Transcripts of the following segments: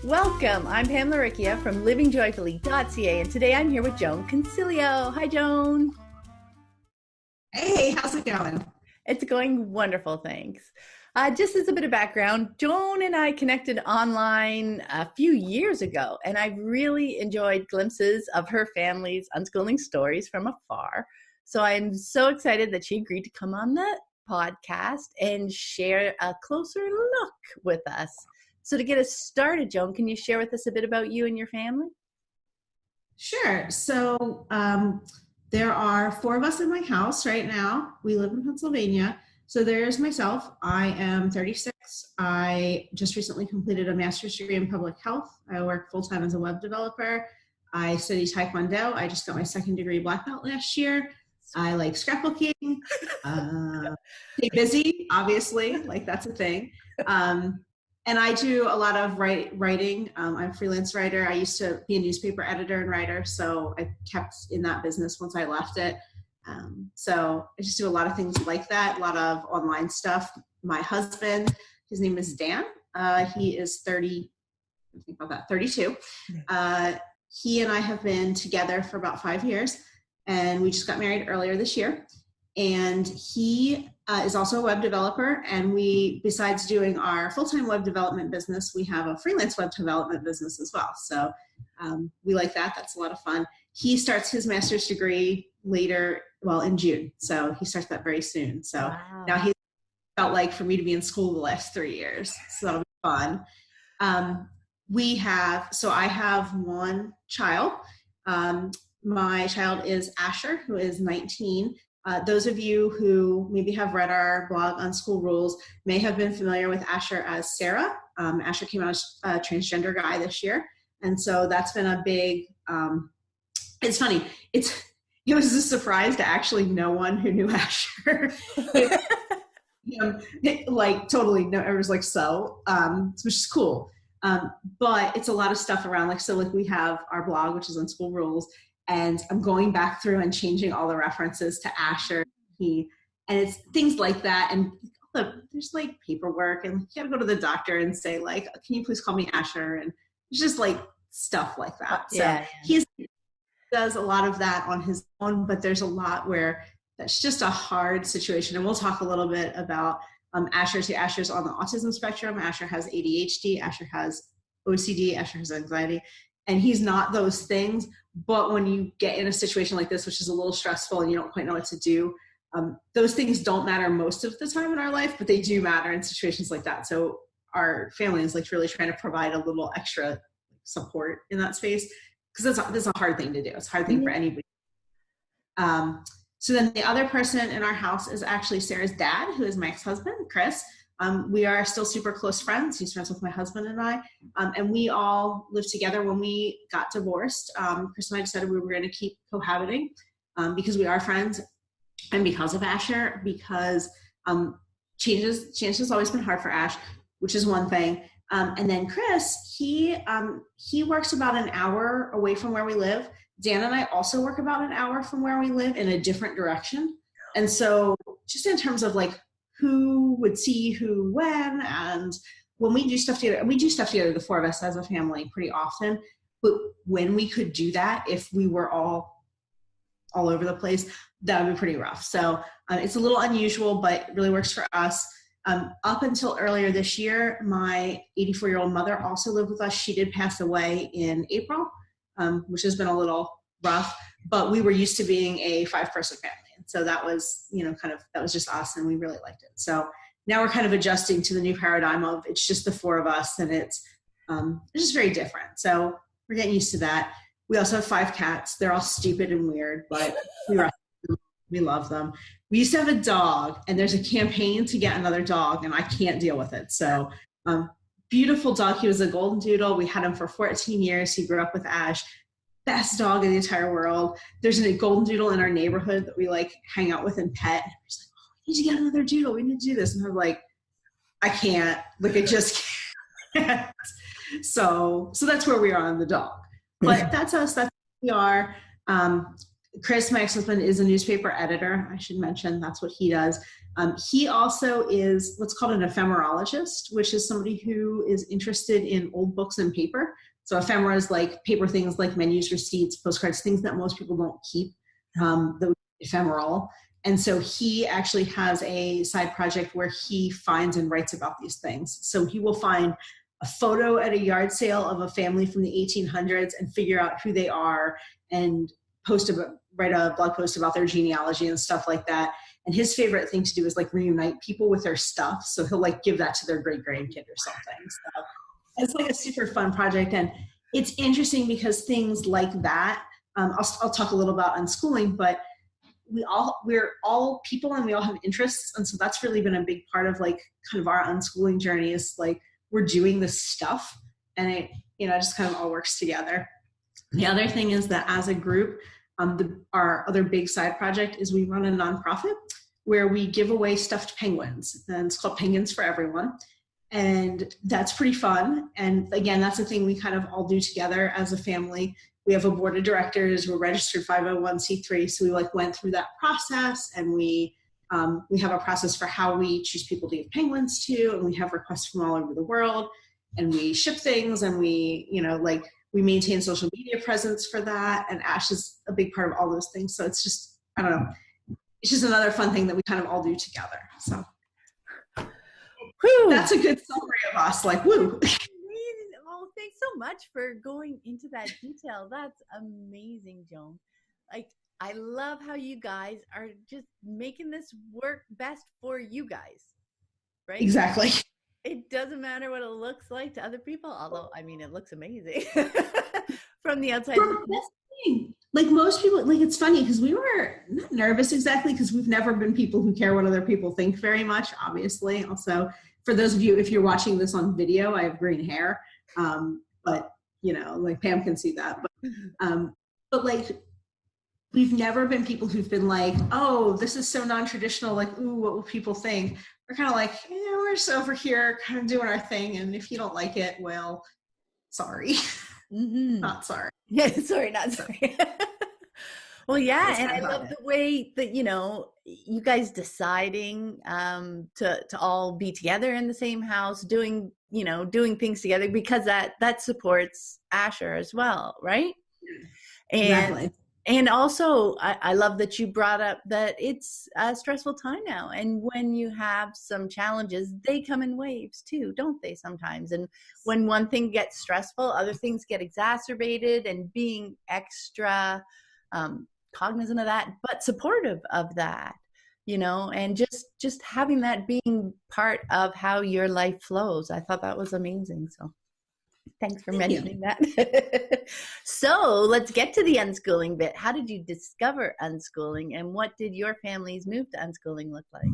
Welcome. I'm Pam Laricchia from livingjoyfully.ca, and today I'm here with Joan Concilio. Hi, Joan. Hey, how's it going? It's going wonderful, thanks. Just as a bit of background, Joan and I connected online a few years ago, and I've really enjoyed glimpses of her family's unschooling stories from afar. So I'm so excited that she agreed to come on the podcast and share a closer look with us. So to get us started, Joan, can you share with us a bit about you and your family? Sure. So there are four of us in my house right now. We live in Pennsylvania. So there's myself. I am 36. I just recently completed a master's degree in public health. I work full-time as a web developer. I study Taekwondo. I just got my second degree black belt last year. I like scrapbooking. Stay busy, obviously, like that's a thing. And I do a lot of writing. I'm a freelance writer. I used to be a newspaper editor and writer, so I kept in that business once I left it. So I just do a lot of things like that, a lot of online stuff. My husband, his name is Dan. He is 32. He and I have been together for about 5 years, and we just got married earlier this year. And he is also a web developer, and we, besides doing our full-time web development business, we have a freelance web development business as well. So we like that. That's a lot of fun. He starts his master's degree in June. So he starts that very soon. So wow. Now he felt like for me to be in school the last 3 years. So that'll be fun. I have one child. My child is Asher, who is 19. Those of you who maybe have read our blog on school rules may have been familiar with Asher as Sarah. Asher came out as a transgender guy this year. And so that's been a big, it's funny. It was a surprise to actually no one who knew Asher. Totally no, it was like, which is cool. But it's a lot of stuff around we have our blog, which is on school rules. And I'm going back through and changing all the references to Asher, and it's things like that. And there's like paperwork, and you gotta go to the doctor and say like, can you please call me Asher? And it's just like stuff like that. Yeah. So he does a lot of that on his own, but there's a lot where that's just a hard situation. And we'll talk a little bit about Asher. So Asher's on the autism spectrum. Asher has ADHD. Asher has OCD. Asher has anxiety. And he's not those things. But when you get in a situation like this, which is a little stressful and you don't quite know what to do, those things don't matter most of the time in our life, but they do matter in situations like that. So our family is like really trying to provide a little extra support in that space, because that's a hard thing to do. It's a hard thing for anybody. So then the other person in our house is actually Sarah's dad, who is my ex-husband, Chris. We are still super close friends. He's friends with my husband and I. And we all lived together when we got divorced. Chris and I decided we were going to keep cohabiting because we are friends, and because of Asher, because change has always been hard for Ash, which is one thing. And then Chris, he works about an hour away from where we live. Dan and I also work about an hour from where we live in a different direction. And so just in terms of like, who would see who when, and when we do stuff together, the four of us as a family pretty often, but when we could do that, if we were all over the place, that would be pretty rough. So it's a little unusual, but it really works for us. Up until earlier this year, my 84-year-old mother also lived with us. She did pass away in April, which has been a little rough, but we were used to being a 5-person family. So that was, that was just us, and we really liked it. So now we're kind of adjusting to the new paradigm of it's just the four of us, and it's just very different. So we're getting used to that. We also have 5 cats. They're all stupid and weird, but we love them. We used to have a dog, and there's a campaign to get another dog, and I can't deal with it. So beautiful dog. He was a golden doodle. We had him for 14 years. He grew up with Ash. Best dog in the entire world. There's a golden doodle in our neighborhood that we like hang out with and pet. And we're just like, oh, we need to get another doodle. We need to do this. And I'm like, I can't. Like, I just can't. So that's where we are on the dog. But that's us. That's who we are. Chris, my ex-husband, is a newspaper editor. I should mention that's what he does. He also is what's called an ephemerologist, which is somebody who is interested in old books and paper. So ephemera is like paper things like menus, receipts, postcards, things that most people don't keep, that would be ephemeral. And so he actually has a side project where he finds and writes about these things. So he will find a photo at a yard sale of a family from the 1800s and figure out who they are and write a blog post about their genealogy and stuff like that. And his favorite thing to do is like reunite people with their stuff. So he'll like give that to their great grandkid or something. So it's like a super fun project. And it's interesting because things like that, I'll talk a little about unschooling, but we're all people and we all have interests. And so that's really been a big part of like kind of our unschooling journey is like, we're doing this stuff and it, just kind of all works together. The other thing is that as a group, our other big side project is we run a nonprofit where we give away stuffed penguins, and it's called Penguins for Everyone. And that's pretty fun. And again, that's the thing we kind of all do together as a family. We have a board of directors, we're registered 501c3. So we like went through that process, and we have a process for how we choose people to give penguins to, and we have requests from all over the world, and we ship things, and we maintain social media presence for that. And Ash is a big part of all those things. So it's just, I don't know, it's just another fun thing that we kind of all do together. So whew, that's a good summary of us, like, woo. Well, thanks so much for going into that detail. That's amazing, Joan. Like, I love how you guys are just making this work best for you guys, right? Exactly. It doesn't matter what it looks like to other people, although, I mean, it looks amazing from the outside. That's the thing. Like most people, like it's funny because we were not nervous exactly because we've never been people who care what other people think very much, obviously. Also, for those of you, if you're watching this on video, I have green hair, but, like Pam can see that. But like, we've never been people who've been like, oh, this is so non-traditional, like, ooh, what will people think? We're kind of like, yeah, we're just over here kind of doing our thing. And if you don't like it, well, sorry. Mm-hmm. Not sorry. Yeah, sorry, not sorry. Well, yeah, and I love the way that, you guys deciding to all be together in the same house, doing things together, because that supports Asher as well, right? Exactly. And also, I love that you brought up that it's a stressful time now. And when you have some challenges, they come in waves too, don't they, sometimes? And when one thing gets stressful, other things get exacerbated, and being extra cognizant of that, but supportive of that, and just having that being part of how your life flows. I thought that was amazing. So thanks for mentioning that. So let's get to the unschooling bit. How did you discover unschooling, and what did your family's move to unschooling look like?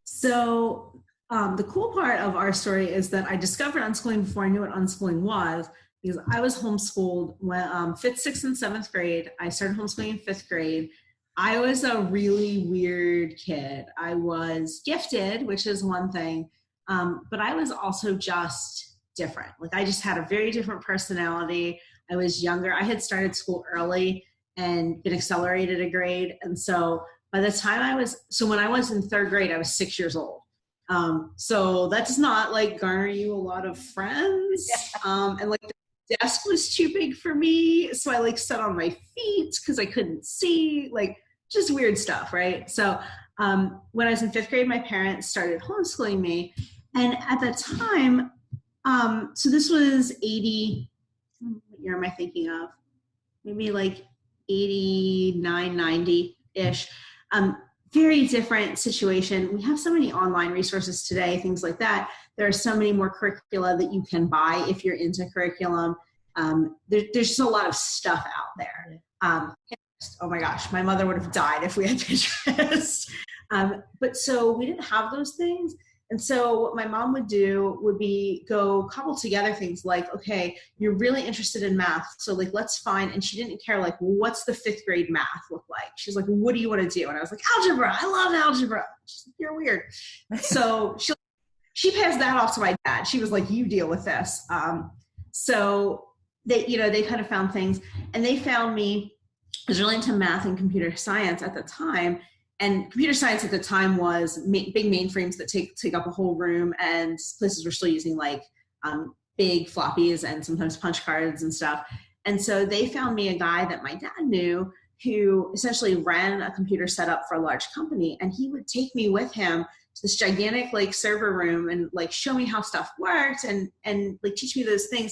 So the cool part of our story is that I discovered unschooling before I knew what unschooling was, because I was homeschooled when 5th, 6th, and 7th grade. I started homeschooling in 5th grade. I was a really weird kid. I was gifted, which is one thing, but I was also just different. Like I just had a very different personality. I was younger. I had started school early and been accelerated a grade. And so by the time when I was in 3rd grade, I was 6 years old. So that does not like garner you a lot of friends. And like the desk was too big for me. So I like sat on my feet because I couldn't see, like just weird stuff. Right. So when I was in 5th grade, my parents started homeschooling me. And at the time, so this was 80, what year am I thinking of? Maybe like 89, 90-ish. Very different situation. We have so many online resources today, things like that. There are so many more curricula that you can buy if you're into curriculum. There's just a lot of stuff out there. Oh my gosh, my mother would have died if we had Pinterest. But so we didn't have those things. And so what my mom would do would be go cobble together things like, okay, you're really interested in math. So like, let's find, and she didn't care like, well, what's the 5th grade math look like? She's like, well, what do you want to do? And I was like, algebra. I love algebra. She's like, you're weird. So she passed that off to my dad. She was like, you deal with this. So they kind of found things, and they found me was really into math and computer science at the time. And computer science at the time was big mainframes that take up a whole room, and places were still using like big floppies and sometimes punch cards and stuff. And so they found me a guy that my dad knew who essentially ran a computer setup for a large company. And he would take me with him to this gigantic like server room and like show me how stuff worked and like teach me those things.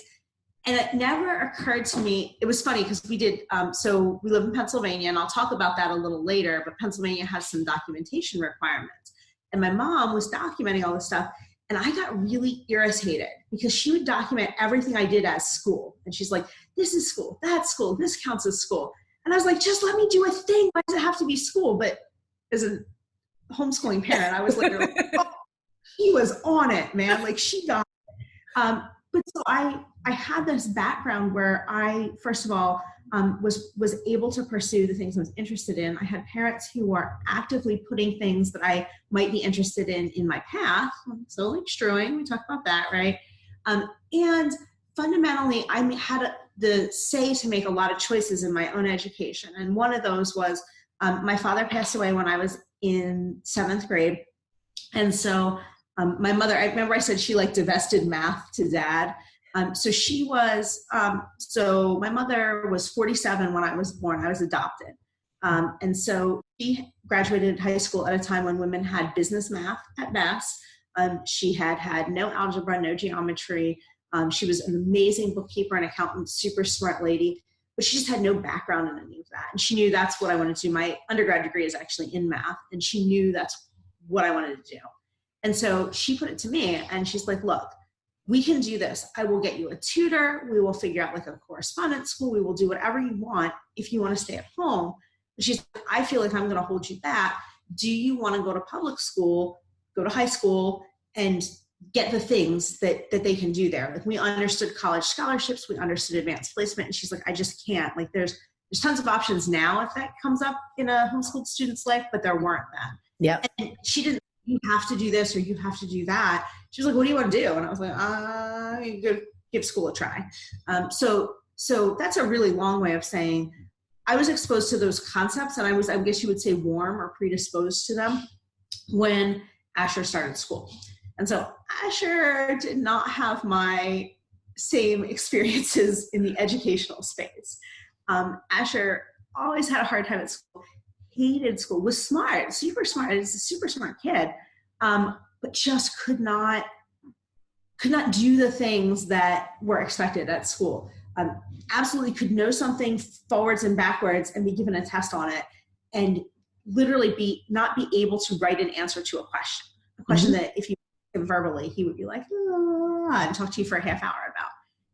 And it never occurred to me, it was funny because we did, so we live in Pennsylvania, and I'll talk about that a little later, but Pennsylvania has some documentation requirements. And my mom was documenting all this stuff, and I got really irritated because she would document everything I did at school. And she's like, this is school, that's school, this counts as school. And I was like, just let me do a thing. Why does it have to be school? But as a homeschooling parent, I was like, oh, she was on it, man. Like she got it. But so I had this background where I, first of all, was able to pursue the things I was interested in. I had parents who were actively putting things that I might be interested in my path. So like strewing, we talked about that, right? And fundamentally, I had the say to make a lot of choices in my own education. And one of those was my father passed away when I was in 7th grade. And so my mother, I remember I said she like divested math to dad. So she was, so my mother was 47 when I was born. I was adopted. And so she graduated high school at a time when women had business math at best. She had no algebra, no geometry. She was an amazing bookkeeper and accountant, super smart lady, but she just had no background in any of that. And she knew that's what I wanted to do. My undergrad degree is actually in math, and she knew that's what I wanted to do. And so she put it to me, and she's like, look, we can do this. I will get you a tutor. We will figure out like a correspondence school. We will do whatever you want if you want to stay at home. But she's like, I feel like I'm going to hold you back. Do you want to go to public school, go to high school, and get the things that they can do there? Like we understood college scholarships. We understood advanced placement. And she's like, I just can't. Like there's tons of options now if that comes up in a homeschooled student's life, but there weren't then. Yeah. And she didn't, you have to do this or you have to do that. She was like, what do you want to do? And I was like, you go give school a try. So that's a really long way of saying I was exposed to those concepts, and I guess you would say warm or predisposed to them when Asher started school. And so Asher did not have my same experiences in the educational space. Asher always had a hard time at school, hated school, was smart, super smart. He's a super smart kid, but just could not do the things that were expected at school. Absolutely could know something forwards and backwards and be given a test on it, and literally not be able to write an answer to a question that if you ask him verbally, he would be like, and talk to you for a half hour about.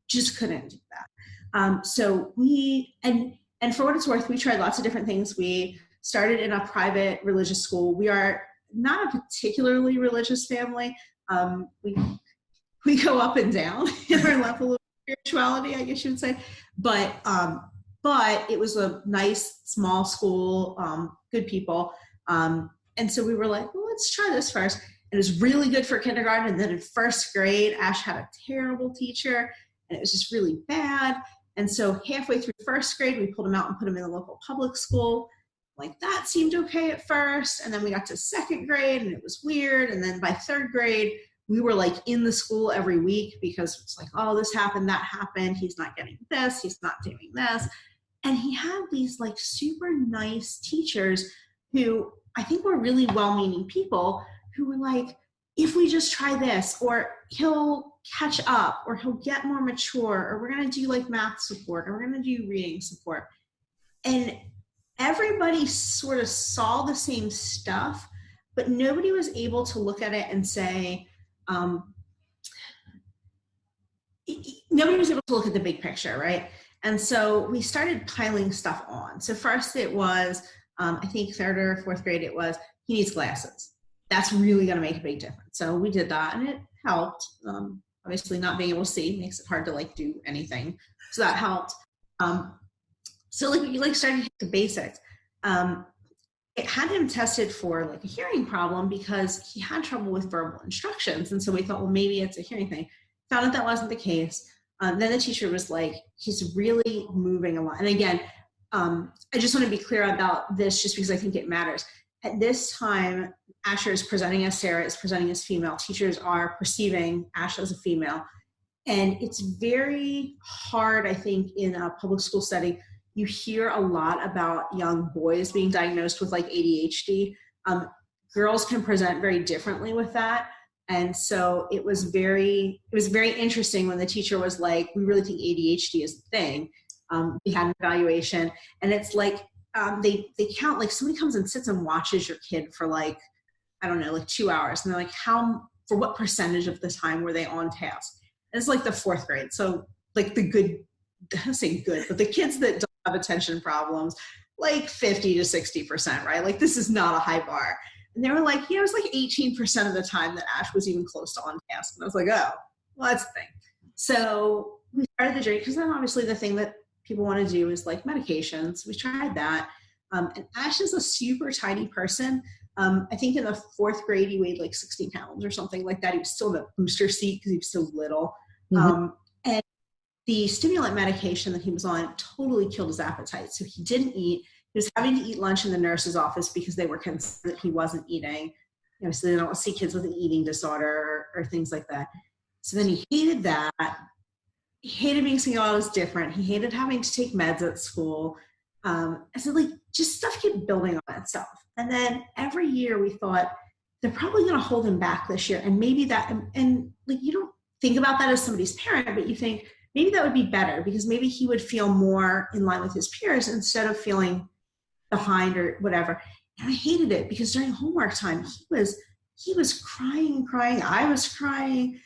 Just couldn't do that. So we, and for what it's worth, we tried lots of different things. We started in a private religious school. We are not a particularly religious family. We go up and down in our level of spirituality, I guess you would say. But it was a nice, small school, good people. And so we were like, well, let's try this first. And it was really good for kindergarten. And then in 1st grade, Ash had a terrible teacher, and it was just really bad. And so halfway through 1st grade, we pulled him out and put him in the local public school. Like that seemed okay at first. And then we got to 2nd grade and it was weird. And then by 3rd grade, we were like in the school every week because it's like, oh, this happened, that happened. He's not getting this. He's not doing this. And he had these like super nice teachers who I think were really well-meaning people who were like, if we just try this, or he'll catch up, or he'll get more mature, or we're going to do like math support, or we're going to do reading support. And everybody sort of saw the same stuff, but nobody was able to look at it and say, nobody was able to look at the big picture, right? And so we started piling stuff on. So first it was, I think 3rd or 4th grade, it was, he needs glasses. That's really going to make a big difference. So we did that, and it helped. Obviously not being able to see makes it hard to like do anything. So that helped. So like we started to hit the basics. It had him tested for like a hearing problem because he had trouble with verbal instructions. And so we thought, well, maybe it's a hearing thing. Found out that wasn't the case. Then the teacher was like, he's really moving a lot. And again, I just want to be clear about this just because I think it matters. At this time, Asher is presenting as Sarah, is presenting as female. Teachers are perceiving Ash as a female. And it's very hard, I think, in a public school setting. You hear a lot about young boys being diagnosed with like ADHD. Girls can present very differently with that. And so it was very interesting when the teacher was like, we really think ADHD is the thing. We had an evaluation, and it's like, they count, like somebody comes and sits and watches your kid for like, I don't know, like 2 hours. And they're like, for what percentage of the time were they on task? And it's like the 4th grade. So like the good, I don't say good, but the kids that don't have attention problems, like 50 to 60%, right? Like this is not a high bar. And they were like, it was like 18% of the time that Ash was even close to on task. And I was like, oh, well, that's the thing. So we started the journey, because then obviously the thing that people want to do is like medications. We tried that. And Ash is a super tiny person. I think in the 4th grade, he weighed like 60 pounds or something like that. He was still in a booster seat because he was so little. Mm-hmm. And the stimulant medication that he was on totally killed his appetite. So he didn't eat. He was having to eat lunch in the nurse's office because they were concerned that he wasn't eating. So they don't see kids with an eating disorder or things like that. So then he hated that. He hated being singled out as different. He hated having to take meds at school. And so like just stuff kept building on itself. And then every year we thought, they're probably going to hold him back this year. And maybe that, and like, you don't think about that as somebody's parent, but you think maybe that would be better, because maybe he would feel more in line with his peers instead of feeling behind or whatever. And I hated it, because during homework time, he was crying. I was crying.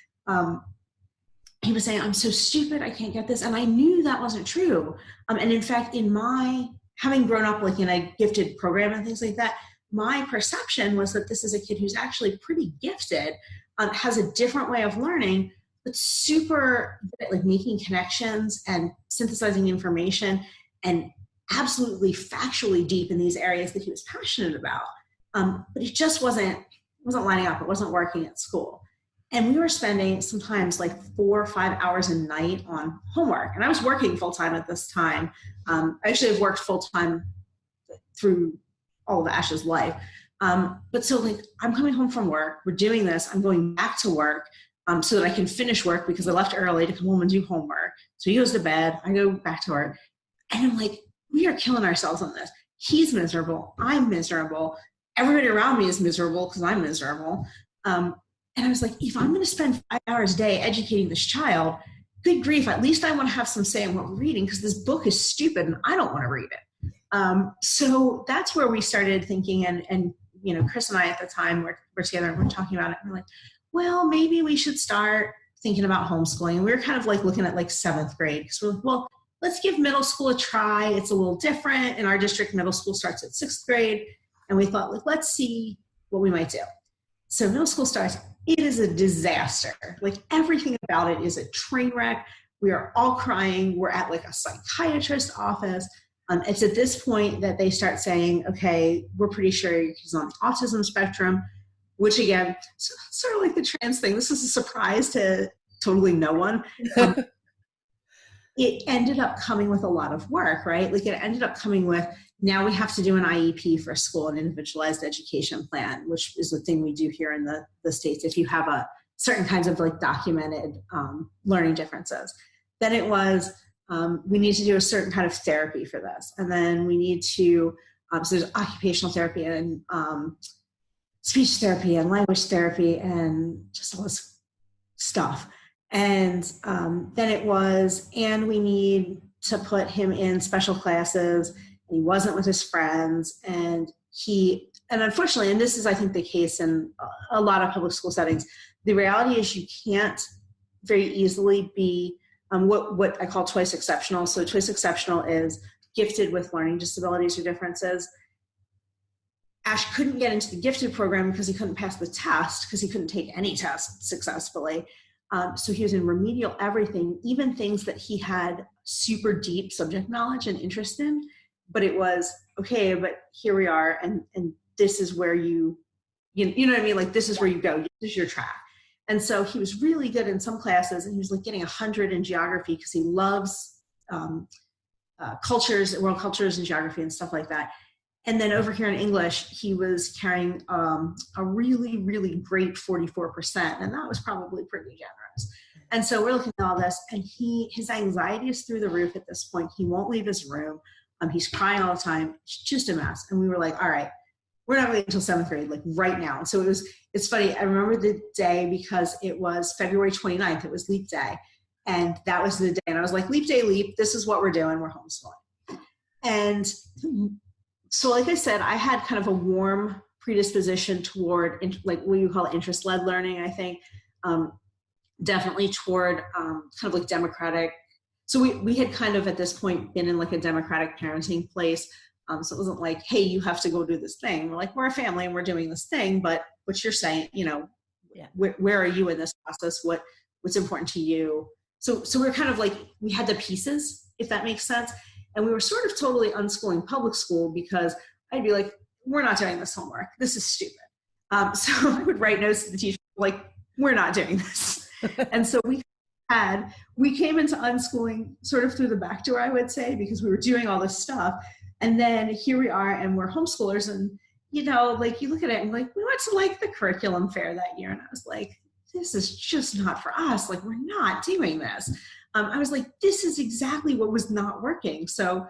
He was saying, I'm so stupid, I can't get this. And I knew that wasn't true. And in fact, in my, having grown up like in a gifted program and things like that, my perception was that this is a kid who's actually pretty gifted, has a different way of learning, but super good at like making connections and synthesizing information, and absolutely factually deep in these areas that he was passionate about. But it just wasn't lining up. It wasn't working at school. And we were spending sometimes like 4 or 5 hours a night on homework. And I was working full-time at this time. I actually have worked full-time through all of Ash's life. But so like, I'm coming home from work, we're doing this, I'm going back to work so that I can finish work, because I left early to come home and do homework. So he goes to bed, I go back to work. And I'm like, we are killing ourselves on this. He's miserable, I'm miserable. Everybody around me is miserable because I'm miserable. And I was like, if I'm going to spend 5 hours a day educating this child, good grief, at least I want to have some say in what we're reading, because this book is stupid and I don't want to read it. So that's where we started thinking, and Chris and I at the time we're together and we're talking about it. And we're like, well, maybe we should start thinking about homeschooling. And we were kind of like looking at like 7th grade, because we're like, well, let's give middle school a try. It's a little different. In our district, middle school starts at 6th grade. And we thought, like, let's see what we might do. So middle school starts. It is a disaster. Like, everything about it is a train wreck. We are all crying. We're at like a psychiatrist's office. It's at this point that they start saying, okay, we're pretty sure he's on the autism spectrum, which again, sort of like the trans thing. This is a surprise to totally no one. It ended up coming with a lot of work, right? Like, it ended up coming with, now we have to do an IEP for school, an individualized education plan, which is a thing we do here in the States if you have a certain kinds of like documented learning differences. Then it was, we need to do a certain kind of therapy for this. And then we need to, so there's occupational therapy and speech therapy and language therapy and just all this stuff. And then it was, and we need to put him in special classes, and he wasn't with his friends. And unfortunately, and this is, I think, the case in a lot of public school settings, the reality is you can't very easily be what I call twice exceptional. So twice exceptional is gifted with learning disabilities or differences. Ash couldn't get into the gifted program because he couldn't pass the test, because he couldn't take any test successfully. So he was in remedial everything, even things that he had super deep subject knowledge and interest in. But it was, okay, but here we are, and this is where you know what I mean? Like, this is where you go. This is your track. And so he was really good in some classes, and he was like getting 100 in geography because he loves cultures, world cultures and geography and stuff like that. And then over here in English, he was carrying a really, really great 44%. And that was probably pretty generous. And so we're looking at all this, and his anxiety is through the roof at this point. He won't leave his room. He's crying all the time. It's just a mess. And we were like, all right, we're not waiting until 7th grade, like right now. And so it's funny. I remember the day because it was February 29th. It was leap day. And that was the day. And I was like, leap day, leap. This is what we're doing. We're homeschooling. And so like I said, I had kind of a warm predisposition toward like what you call interest-led learning, I think. Definitely toward kind of like democratic. So we had kind of at this point been in like a democratic parenting place. So it wasn't like, hey, you have to go do this thing. We're like, we're a family and we're doing this thing, but what you're saying, yeah. Where are you in this process? What's important to you? So we're kind of like, we had the pieces, if that makes sense. And we were sort of totally unschooling public school because I'd be like, we're not doing this homework. This is stupid. So I would write notes to the teacher, like, we're not doing this. And so we came into unschooling sort of through the back door, I would say, because we were doing all this stuff. And then here we are, and we're homeschoolers. And, like you look at it and like, we went to like the curriculum fair that year. And I was like, this is just not for us. Like, we're not doing this. I was like, this is exactly what was not working. So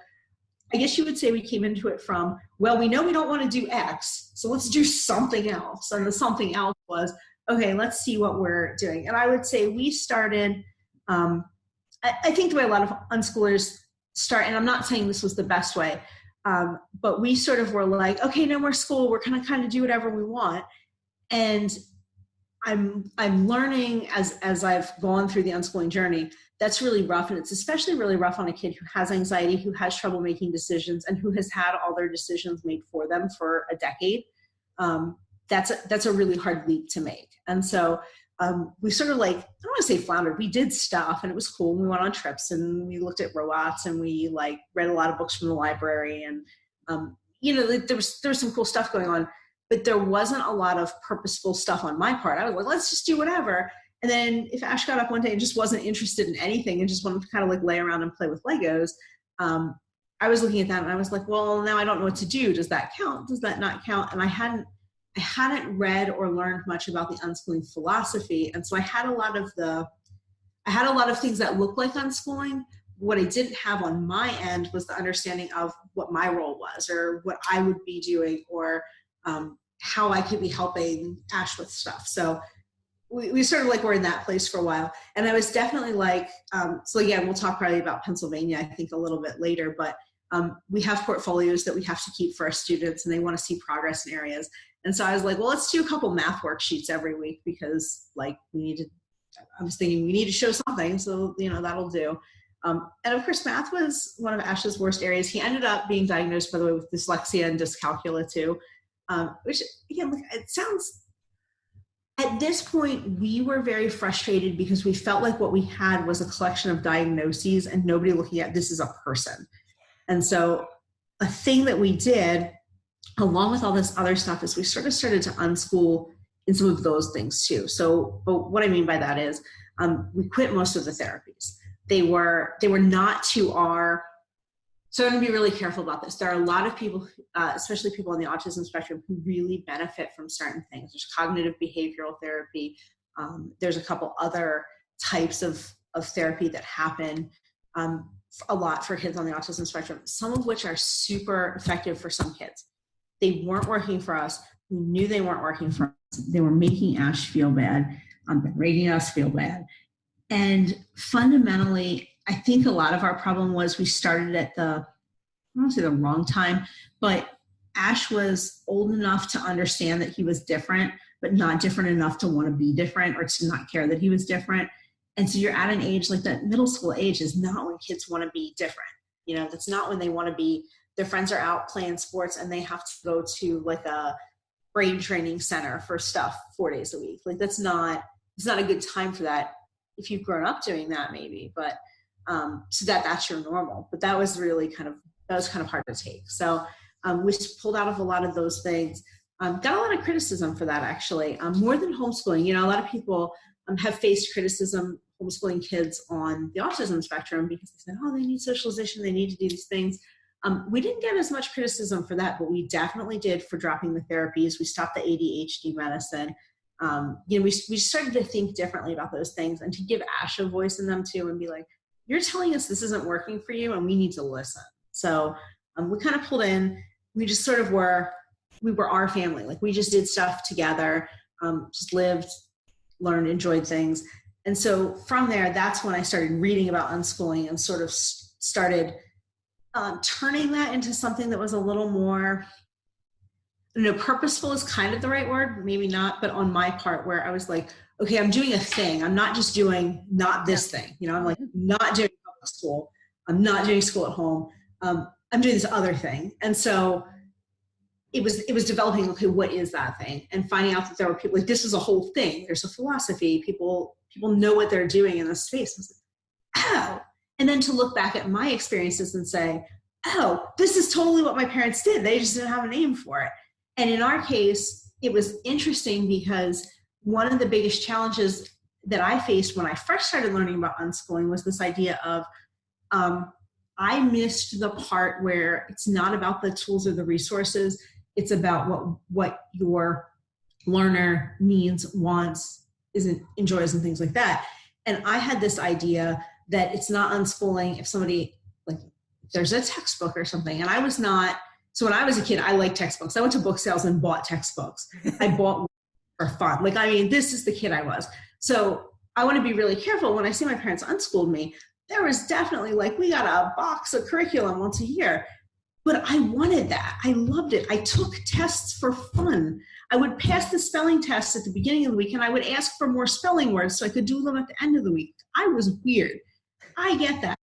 I guess you would say we came into it from, well, we know we don't want to do X, so let's do something else. And the something else was, okay, let's see what we're doing. And I would say we started, I think the way a lot of unschoolers start, and I'm not saying this was the best way, but we sort of were like, okay, no more school. We're going to kind of do whatever we want. And I'm learning as I've gone through the unschooling journey, that's really rough. And it's especially really rough on a kid who has anxiety, who has trouble making decisions, and who has had all their decisions made for them for a decade. That's a really hard leap to make. And so we sort of like, I don't want to say floundered. We did stuff and it was cool. We went on trips and we looked at robots and we like read a lot of books from the library. And, there was some cool stuff going on, but there wasn't a lot of purposeful stuff on my part. I was like, let's just do whatever. And then if Ash got up one day and just wasn't interested in anything and just wanted to kind of like lay around and play with Legos, I was looking at that and I was like, well, now I don't know what to do. Does that count? Does that not count? And I hadn't read or learned much about the unschooling philosophy. And so I had a lot of things that looked like unschooling. What I didn't have on my end was the understanding of what my role was or what I would be doing or how I could be helping Ash with stuff. So we sort of like were in that place for a while. And I was definitely like, so again, we'll talk probably about Pennsylvania, I think a little bit later, but we have portfolios that we have to keep for our students and they want to see progress in areas. And so I was like, well, let's do a couple math worksheets every week because like I was thinking we need to show something. So, that'll do. And of course, math was one of Ash's worst areas. He ended up being diagnosed, by the way, with dyslexia and dyscalculia too, which again, it sounds, at this point, we were very frustrated because we felt like what we had was a collection of diagnoses and nobody looking at this as a person. And so a thing that we did, along with all this other stuff, is we sort of started to unschool in some of those things too. So, but what I mean by that is we quit most of the therapies. They were not to our, so I'm going to be really careful about this. There are a lot of people, especially people on the autism spectrum, who really benefit from certain things. There's cognitive behavioral therapy. There's a couple other types of therapy that happen a lot for kids on the autism spectrum, some of which are super effective for some kids. They weren't working for us. We knew they weren't working for us. They were making Ash feel bad, making us feel bad. And fundamentally, I think a lot of our problem was we started at I don't want to say the wrong time, but Ash was old enough to understand that he was different, but not different enough to want to be different or to not care that he was different. And so you're at an age, like that middle school age is not when kids want to be different. That's not when they want to be, their friends are out playing sports and they have to go to like a brain training center for stuff 4 days a week. Like it's not a good time for that. If you've grown up doing that, maybe, but so that's your normal. But that was really kind of hard to take. So we pulled out of a lot of those things. Got a lot of criticism for that, actually, more than homeschooling. A lot of people have faced criticism homeschooling kids on the autism spectrum because they said, oh, they need socialization, they need to do these things. We didn't get as much criticism for that, but we definitely did for dropping the therapies. We stopped the ADHD medicine. We started to think differently about those things and to give Ash a voice in them too and be like, you're telling us this isn't working for you and we need to listen. So we kind of pulled in, we just sort of we were our family. Like we just did stuff together, just lived, learned, enjoyed things. And so from there, that's when I started reading about unschooling and sort of started turning that into something that was a little more, purposeful is kind of the right word, maybe not, but on my part where I was like, okay, I'm doing a thing. I'm not just doing not this thing. I'm like not doing public school. I'm not doing school at home. I'm doing this other thing. And so it was developing, okay, what is that thing? And finding out that there were people like, this is a whole thing. There's a philosophy. People know what they're doing in this space. I was like, oh. And then to look back at my experiences and say, oh, this is totally what my parents did. They just didn't have a name for it. And in our case, it was interesting because one of the biggest challenges that I faced when I first started learning about unschooling was this idea of, I missed the part where it's not about the tools or the resources. It's about what your learner needs, wants, enjoys, and things like that. And I had this idea that it's not unschooling if somebody, like, there's a textbook or something. And I was not, so when I was a kid, I liked textbooks. I went to book sales and bought textbooks. I bought for fun. This is the kid I was. So I want to be really careful when I say my parents unschooled me. There was definitely we got a box of curriculum once a year, but I wanted that. I loved it. I took tests for fun. I would pass the spelling tests at the beginning of the week and I would ask for more spelling words so I could do them at the end of the week. I was weird. I get that.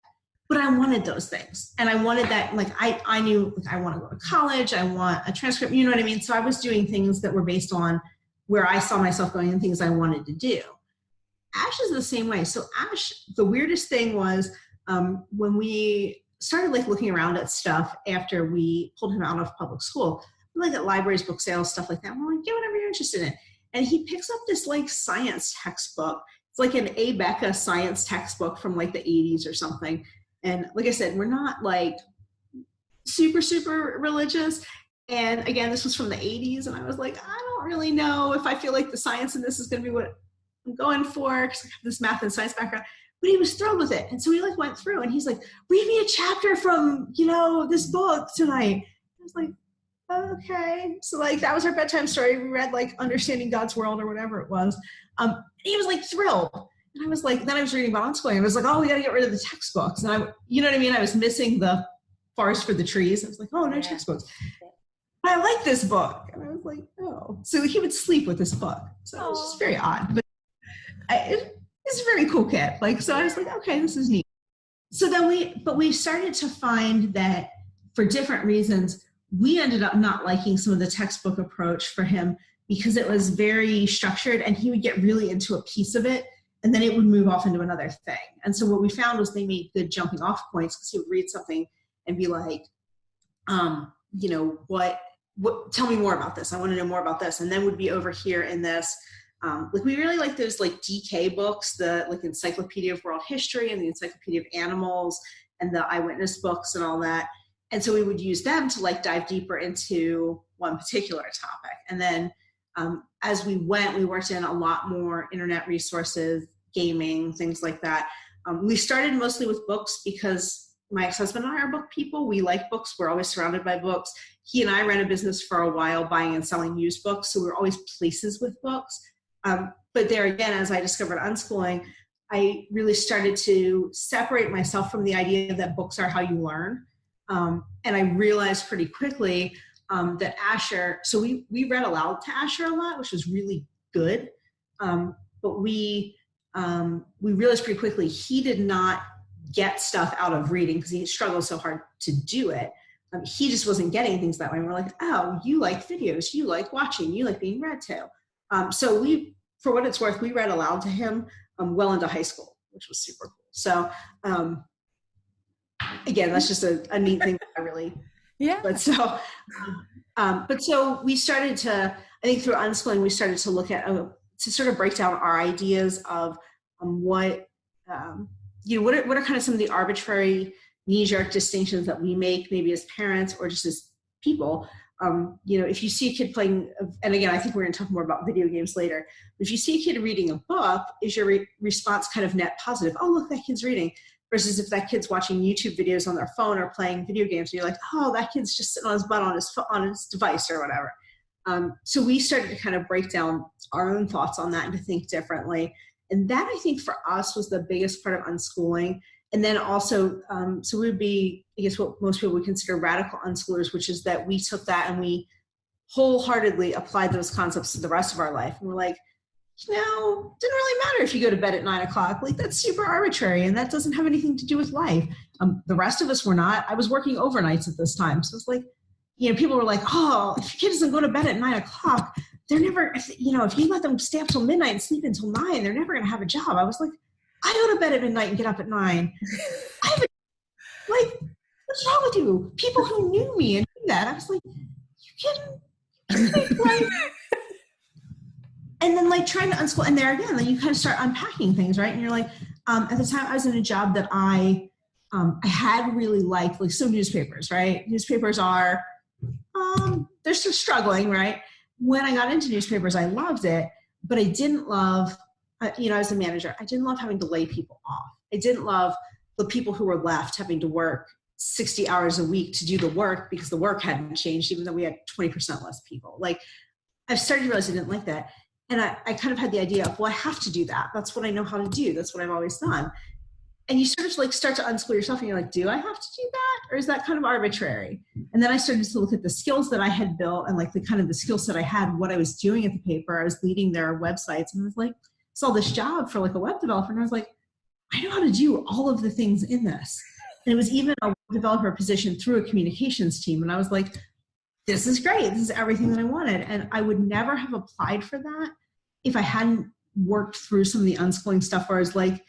But I wanted those things. And I wanted that, I knew I want to go to college. I want a transcript, you know what I mean? So I was doing things that were based on where I saw myself going and things I wanted to do. Ash is the same way. So Ash, the weirdest thing was when we started looking around at stuff after we pulled him out of public school, at libraries, book sales, stuff like that. We're like, yeah, whatever you're interested in. And he picks up this science textbook. It's like an A. Becca science textbook from the 80s or something. And like I said, we're not super, super religious. And again, this was from the 80s. And I was like, I don't really know if I feel like the science in this is going to be what I'm going for because I have this math and science background. But he was thrilled with it. And so he went through and he's like, read me a chapter from, this book tonight. I was like, okay. So that was our bedtime story. We read Understanding God's World or whatever it was. He was thrilled. And I was then I was reading about unschooling. I was like, oh, we got to get rid of the textbooks. And you know what I mean? I was missing the forest for the trees. I was like, oh, no textbooks. But I like this book. And I was like, oh. So he would sleep with this book. So it was just very odd. But it's a very cool kid. So I was like, okay, this is neat. So then we started to find that for different reasons, we ended up not liking some of the textbook approach for him because it was very structured and he would get really into a piece of it and then it would move off into another thing. And so what we found was they made good jumping off points because he would read something and be like, what, tell me more about this. I want to know more about this. And then would be over here in this. We really like those DK books, the Encyclopedia of World History and the Encyclopedia of Animals and the eyewitness books and all that. And so we would use them to dive deeper into one particular topic. And then as we worked in a lot more internet resources, gaming, things like that. We started mostly with books because my ex-husband and I are book people. We like books. We're always surrounded by books. He and I ran a business for a while buying and selling used books. So we were always places with books. But there again, as I discovered unschooling, I really started to separate myself from the idea that books are how you learn. And I realized pretty quickly that Asher, so we read aloud to Asher a lot, which was really good. But we realized pretty quickly he did not get stuff out of reading because he struggled so hard to do it. He just wasn't getting things that way. And we're like, oh, you like videos, you like watching, you like being read to. So for what it's worth, we read aloud to him well into high school, which was super cool. So again, that's just a neat thing that I really, yeah. But so we started to, I think through unschooling, we started to look at, to sort of break down our ideas of what what are kind of some of the arbitrary knee-jerk distinctions that we make maybe as parents or just as people? If you see a kid playing, and again, I think we're going to talk more about video games later, but if you see a kid reading a book, is your response kind of net positive? Oh, look, that kid's reading. Versus if that kid's watching YouTube videos on their phone or playing video games, and you're like, oh, that kid's just sitting on his butt on his device or whatever. So we started to kind of break down our own thoughts on that and to think differently. And that, I think, for us was the biggest part of unschooling. And then also, so we would be, I guess, what most people would consider radical unschoolers, which is that we took that and we wholeheartedly applied those concepts to the rest of our life. And we're like, didn't really matter if you go to bed at 9:00. Like, that's super arbitrary, and that doesn't have anything to do with life. The rest of us were not. I was working overnights at this time. So it's like, people were like, oh, if your kid doesn't go to bed at 9:00, they're never, if you let them stay up till midnight and sleep until 9, they're never going to have a job. I was like, I go to bed at midnight and get up at 9. What's wrong with you? People who knew me and knew that, I was like, you kidding? And then trying to unschool, and there again, then you kind of start unpacking things, right? And you're like, at the time I was in a job that I had really liked, some newspapers, right? Newspapers are, they're still struggling, right? When I got into newspapers, I loved it, but I didn't love, I was a manager. I didn't love having to lay people off. I didn't love the people who were left having to work 60 hours a week to do the work because the work hadn't changed, even though we had 20% less people. I started to realize I didn't like that. And I kind of had the idea of, well, I have to do that. That's what I know how to do. That's what I've always done. And you sort of start to unschool yourself and you're like, do I have to do that? Or is that kind of arbitrary? And then I started to look at the skills that I had built and the skill set I had, what I was doing at the paper. I was leading their websites, and I was like, saw this job for a web developer. And I was like, I know how to do all of the things in this. And it was even a developer position through a communications team. And I was like, this is great. This is everything that I wanted. And I would never have applied for that if I hadn't worked through some of the unschooling stuff where I was like,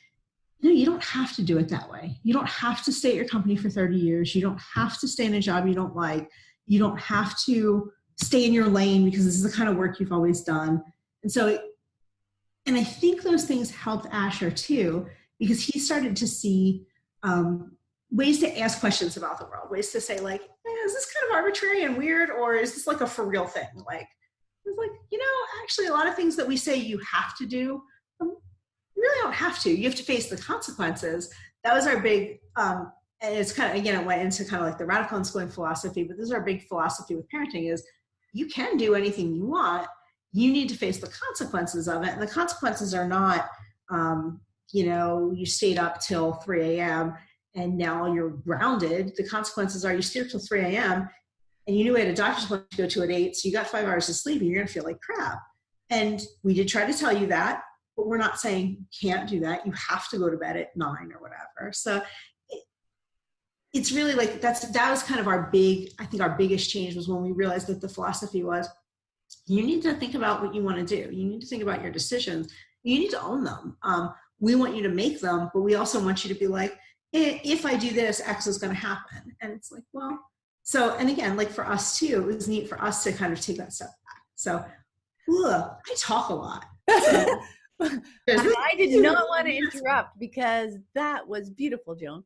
no, you don't have to do it that way. You don't have to stay at your company for 30 years. You don't have to stay in a job you don't like. You don't have to stay in your lane because this is the kind of work you've always done. And I think those things helped Asher too, because he started to see ways to ask questions about the world, ways to say is this kind of arbitrary and weird, or is this a for real thing? It's actually a lot of things that we say you have to do, you really don't have to. You have to face the consequences. That was our big, and it's kind of, again, it went into kind of the radical unschooling philosophy, but this is our big philosophy with parenting is you can do anything you want. You need to face the consequences of it. And the consequences are not, you stayed up till 3 a.m. and now you're grounded. The consequences are you stayed up till 3 a.m. and you knew we had a doctor's appointment to go to at 8, so you got 5 hours of sleep and you're going to feel like crap. And we did try to tell you that, but we're not saying you can't do that. You have to go to bed at 9 or whatever. So it's really that was kind of our biggest change was when we realized that the philosophy was, you need to think about what you want to do. You need to think about your decisions. You need to own them. We want you to make them, but we also want you to be like, if I do this, X is going to happen. And it's like, well, so, and again, for us too, it was neat for us to kind of take that step back. So, I talk a lot. So, I did not want to interrupt because that was beautiful, Joan.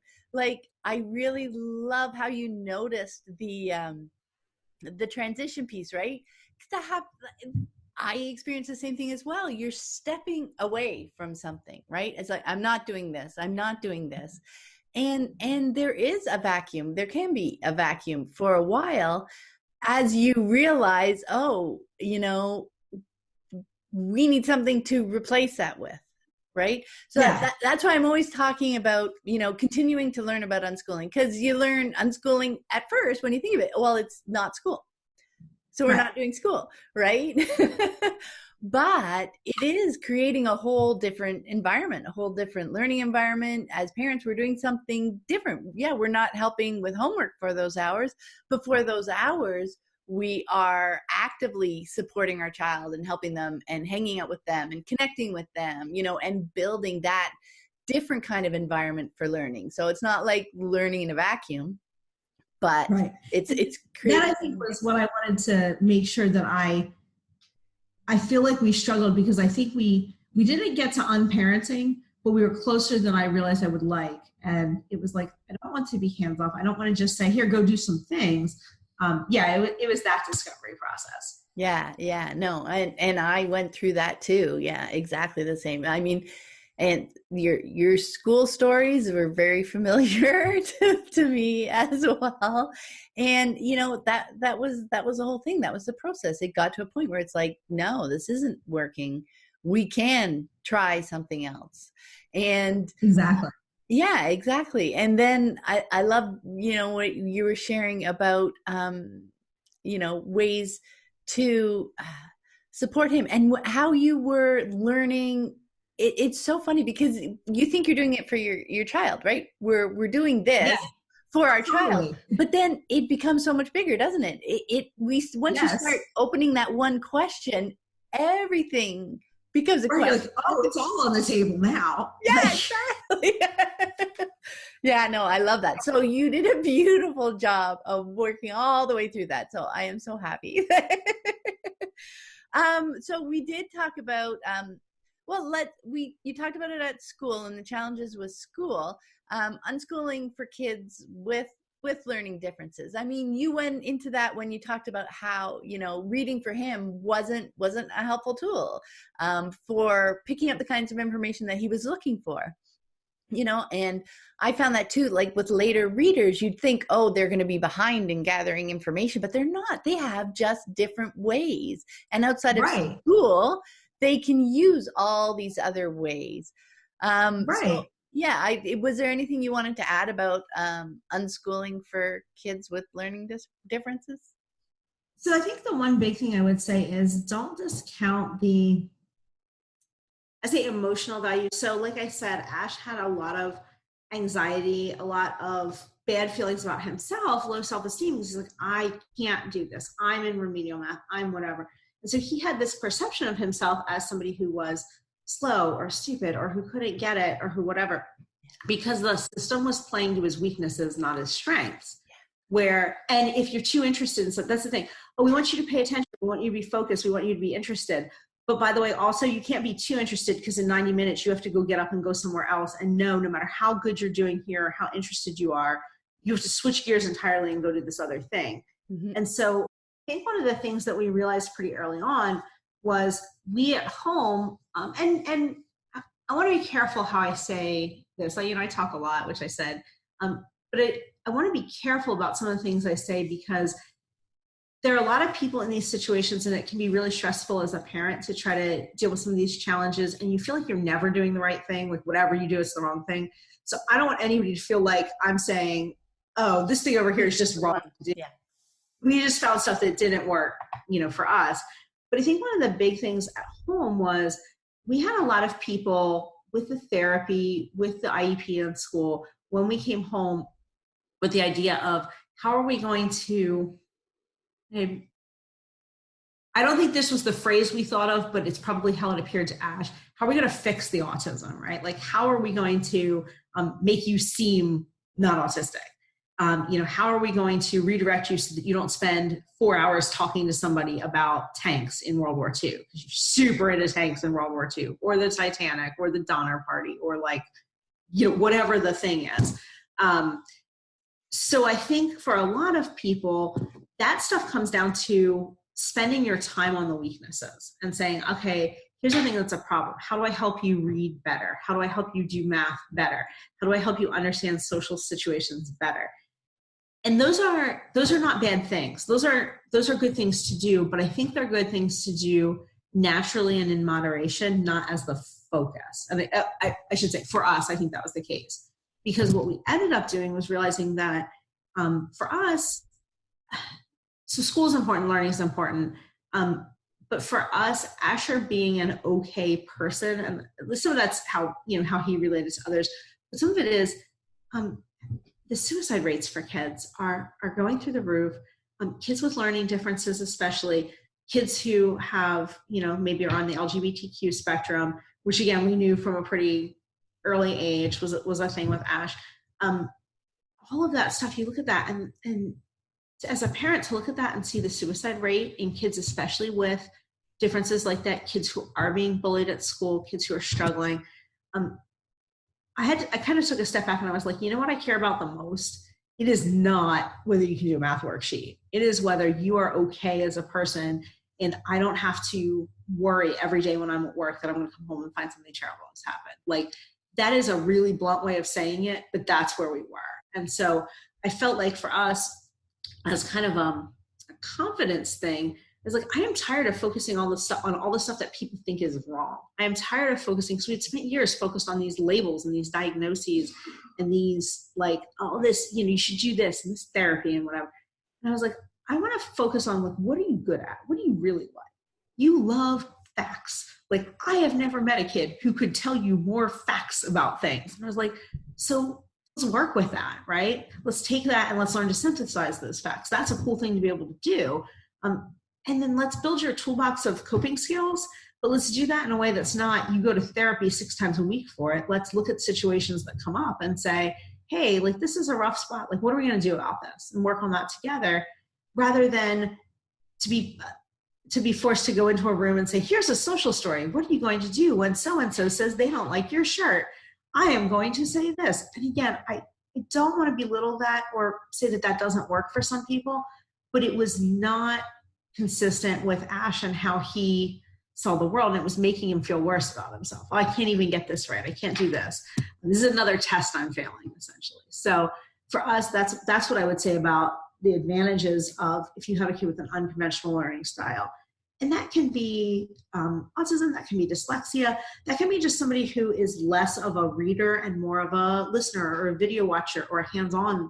I really love how you noticed the transition piece, right? I experienced the same thing as well. You're stepping away from something, right? It's I'm not doing this. I'm not doing this. And there is a vacuum. There can be a vacuum for a while as you realize, we need something to replace that with, right? So that's why I'm always talking about, continuing to learn about unschooling, because you learn unschooling at first when you think of it. Well, it's not school. So we're not doing school, right? But it is creating a whole different environment, a whole different learning environment. As parents, we're doing something different. Yeah, we're not helping with homework for those hours, but for those hours, we are actively supporting our child and helping them and hanging out with them and connecting with them, and building that different kind of environment for learning. So it's not like learning in a vacuum. But it's creating. That I think was what I wanted to make sure that I feel like we struggled because I think we didn't get to unparenting, but we were closer than I realized I would like. And it was like, I don't want to be hands off. I don't want to just say, here, go do some things. It was that discovery process. Yeah, no, and I went through that too. Yeah, exactly the same. I mean, and your school stories were very familiar to me as well. And that was the whole thing. That was the process. It got to a point where it's like, no, this isn't working. We can try something else. And Exactly. yeah, exactly. And then I love, what you were sharing about, ways to support him and how you were learning. It's so funny because you think you're doing it for your child, right? We're doing this Yeah, for our child, totally. but then it becomes so much bigger, doesn't it? Once you Yes. start opening that one question, everything becomes a Or you're question. like, oh, it's all on the table now. Yeah, exactly. Yeah, no, I love that. So you did a beautiful job of working all the way through that. So I am so happy. So we did talk about you talked about it at school and the challenges with school, unschooling for kids with learning differences. I mean, you went into that when you talked about how, reading for him wasn't a helpful tool for picking up the kinds of information that he was looking for. And I found that too, like with later readers, you'd think, oh, they're going to be behind in gathering information, but they're not. They have just different ways. And outside of Right. school, they can use all these other ways. So Right. yeah, was there anything you wanted to add about unschooling for kids with learning differences? So I think the one big thing I would say is don't discount I say emotional value. So like I said, Ash had a lot of anxiety, a lot of bad feelings about himself, low self-esteem. He's like, I can't do this. I'm in remedial math. I'm whatever. And so he had this perception of himself as somebody who was slow or stupid or who couldn't get it or who whatever, because the system was playing to his weaknesses, not his strengths. And if you're too interested in something, that's the thing. Oh, we want you to pay attention. We want you to be focused. We want you to be interested. But by the way, also you can't be too interested because in 90 minutes you have to go get up and go somewhere else. And no matter how good you're doing here, how interested you are, you have to switch gears entirely and go to this other thing. Mm-hmm. And so I think one of the things that we realized pretty early on was we at home, and I want to be careful how I say this. I talk a lot, which I said, but I want to be careful about some of the things I say because there are a lot of people in these situations and it can be really stressful as a parent to try to deal with some of these challenges and you feel like you're never doing the right thing, like whatever you do is the wrong thing. So I don't want anybody to feel like I'm saying, oh, this thing over here is just wrong to do. Yeah. We just found stuff that didn't work, for us. But I think one of the big things at home was we had a lot of people with the therapy, with the IEP in school, when we came home with the idea of how are we going to, I don't think this was the phrase we thought of, but it's probably how it appeared to Ash. How are we going to fix the autism, right? Like, how are we going to make you seem not autistic? How are we going to redirect you so that you don't spend 4 hours talking to somebody about tanks in World War II? Because you're super into tanks in World War II, or the Titanic, or the Donner Party, or whatever the thing is. So I think for a lot of people, that stuff comes down to spending your time on the weaknesses and saying, okay, here's the thing that's a problem. How do I help you read better? How do I help you do math better? How do I help you understand social situations better? And those are not bad things. Those are good things to do, but I think they're good things to do naturally and in moderation, not as the focus. I mean, I should say for us, I think that was the case. Because what we ended up doing was realizing that for us, so school is important, learning is important. But for us, Asher being an okay person, and some of that's how he related to others, but some of it is the suicide rates for kids are going through the roof. Kids with learning differences, especially kids who have, maybe are on the LGBTQ spectrum, which again, we knew from a pretty early age was a thing with Ash. All of that stuff, you look at that and as a parent to look at that and see the suicide rate in kids, especially with differences like that, kids who are being bullied at school, kids who are struggling, I kind of took a step back and I was like, you know what I care about the most? It is not whether you can do a math worksheet. It is whether you are okay as a person, and I don't have to worry every day when I'm at work that I'm going to come home and find something terrible has happened. Like, that is a really blunt way of saying it, but that's where we were. And so I felt like for us, as kind of a confidence thing, is like, I am tired of focusing all this stuff on all the stuff that people think is wrong. I am tired of focusing, because we'd spent years focused on these labels and these diagnoses and these like, oh, this, you should do this and this therapy and whatever. And I was like, I want to focus on, like, what are you good at? What do you really like? You love facts. Like, I have never met a kid who could tell you more facts about things. And I was like, so let's work with that, right? Let's take that and let's learn to synthesize those facts. That's a cool thing to be able to do. And then let's build your toolbox of coping skills, but let's do that in a way that's not, you go to therapy 6 times a week for it. Let's look at situations that come up and say, hey, like, this is a rough spot. Like, what are we going to do about this? And work on that together, rather than to be forced to go into a room and say, here's a social story. What are you going to do when so-and-so says they don't like your shirt? I am going to say this. And again, I don't want to belittle that or say that that doesn't work for some people, but it was not consistent with Ash and how he saw the world. And it was making him feel worse about himself. Oh, I can't even get this right. I can't do this. This is another test I'm failing, essentially. So for us, that's what I would say about the advantages of if you have a kid with an unconventional learning style. And that can be autism, that can be dyslexia, that can be just somebody who is less of a reader and more of a listener or a video watcher or a hands-on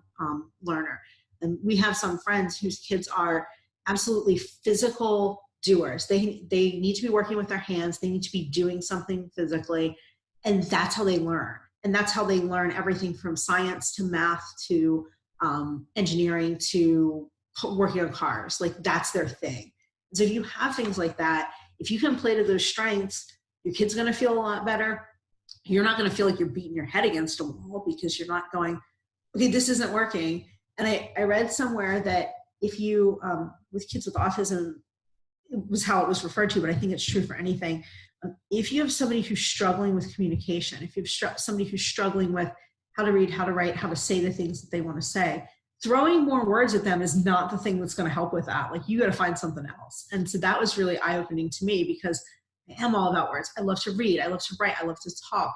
learner. And we have some friends whose kids are absolutely physical doers. They need to be working with their hands. They need to be doing something physically. And that's how they learn. And that's how they learn everything from science to math to engineering to working on cars. Like, that's their thing. So if you have things like that, if you can play to those strengths, your kid's going to feel a lot better. You're not going to feel like you're beating your head against a wall because you're not going, okay, this isn't working. And I read somewhere that if you, with kids with autism, it was how it was referred to, but I think it's true for anything. If you have somebody who's struggling with communication, if you have somebody who's struggling with how to read, how to write, how to say the things that they want to say, throwing more words at them is not the thing that's going to help with that. Like, you got to find something else. And so that was really eye-opening to me, because I am all about words. I love to read. I love to write. I love to talk.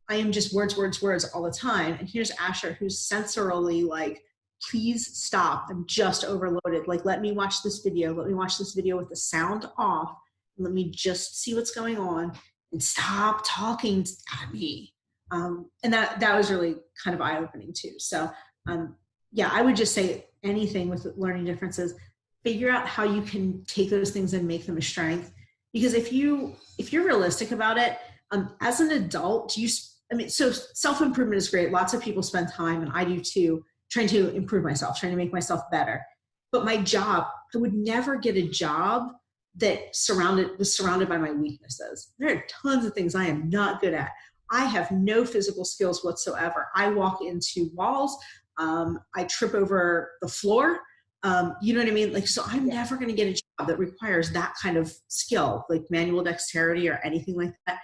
I am just words, words, words all the time. And here's Asher, who's sensorily like, please stop. I'm just overloaded. Like, let me watch this video. Let me watch this video with the sound off. Let me just see what's going on and stop talking at me. And that was really kind of eye-opening too. So, yeah, I would just say anything with learning differences, figure out how you can take those things and make them a strength. Because if you're realistic about it, as an adult, so self-improvement is great. Lots of people spend time, and I do too, trying to improve myself, trying to make myself better. But my job, I would never get a job that was surrounded by my weaknesses. There are tons of things I am not good at. I have no physical skills whatsoever. I walk into walls. I trip over the floor. You know what I mean? Like, so I'm never going to get a job that requires that kind of skill, like manual dexterity or anything like that.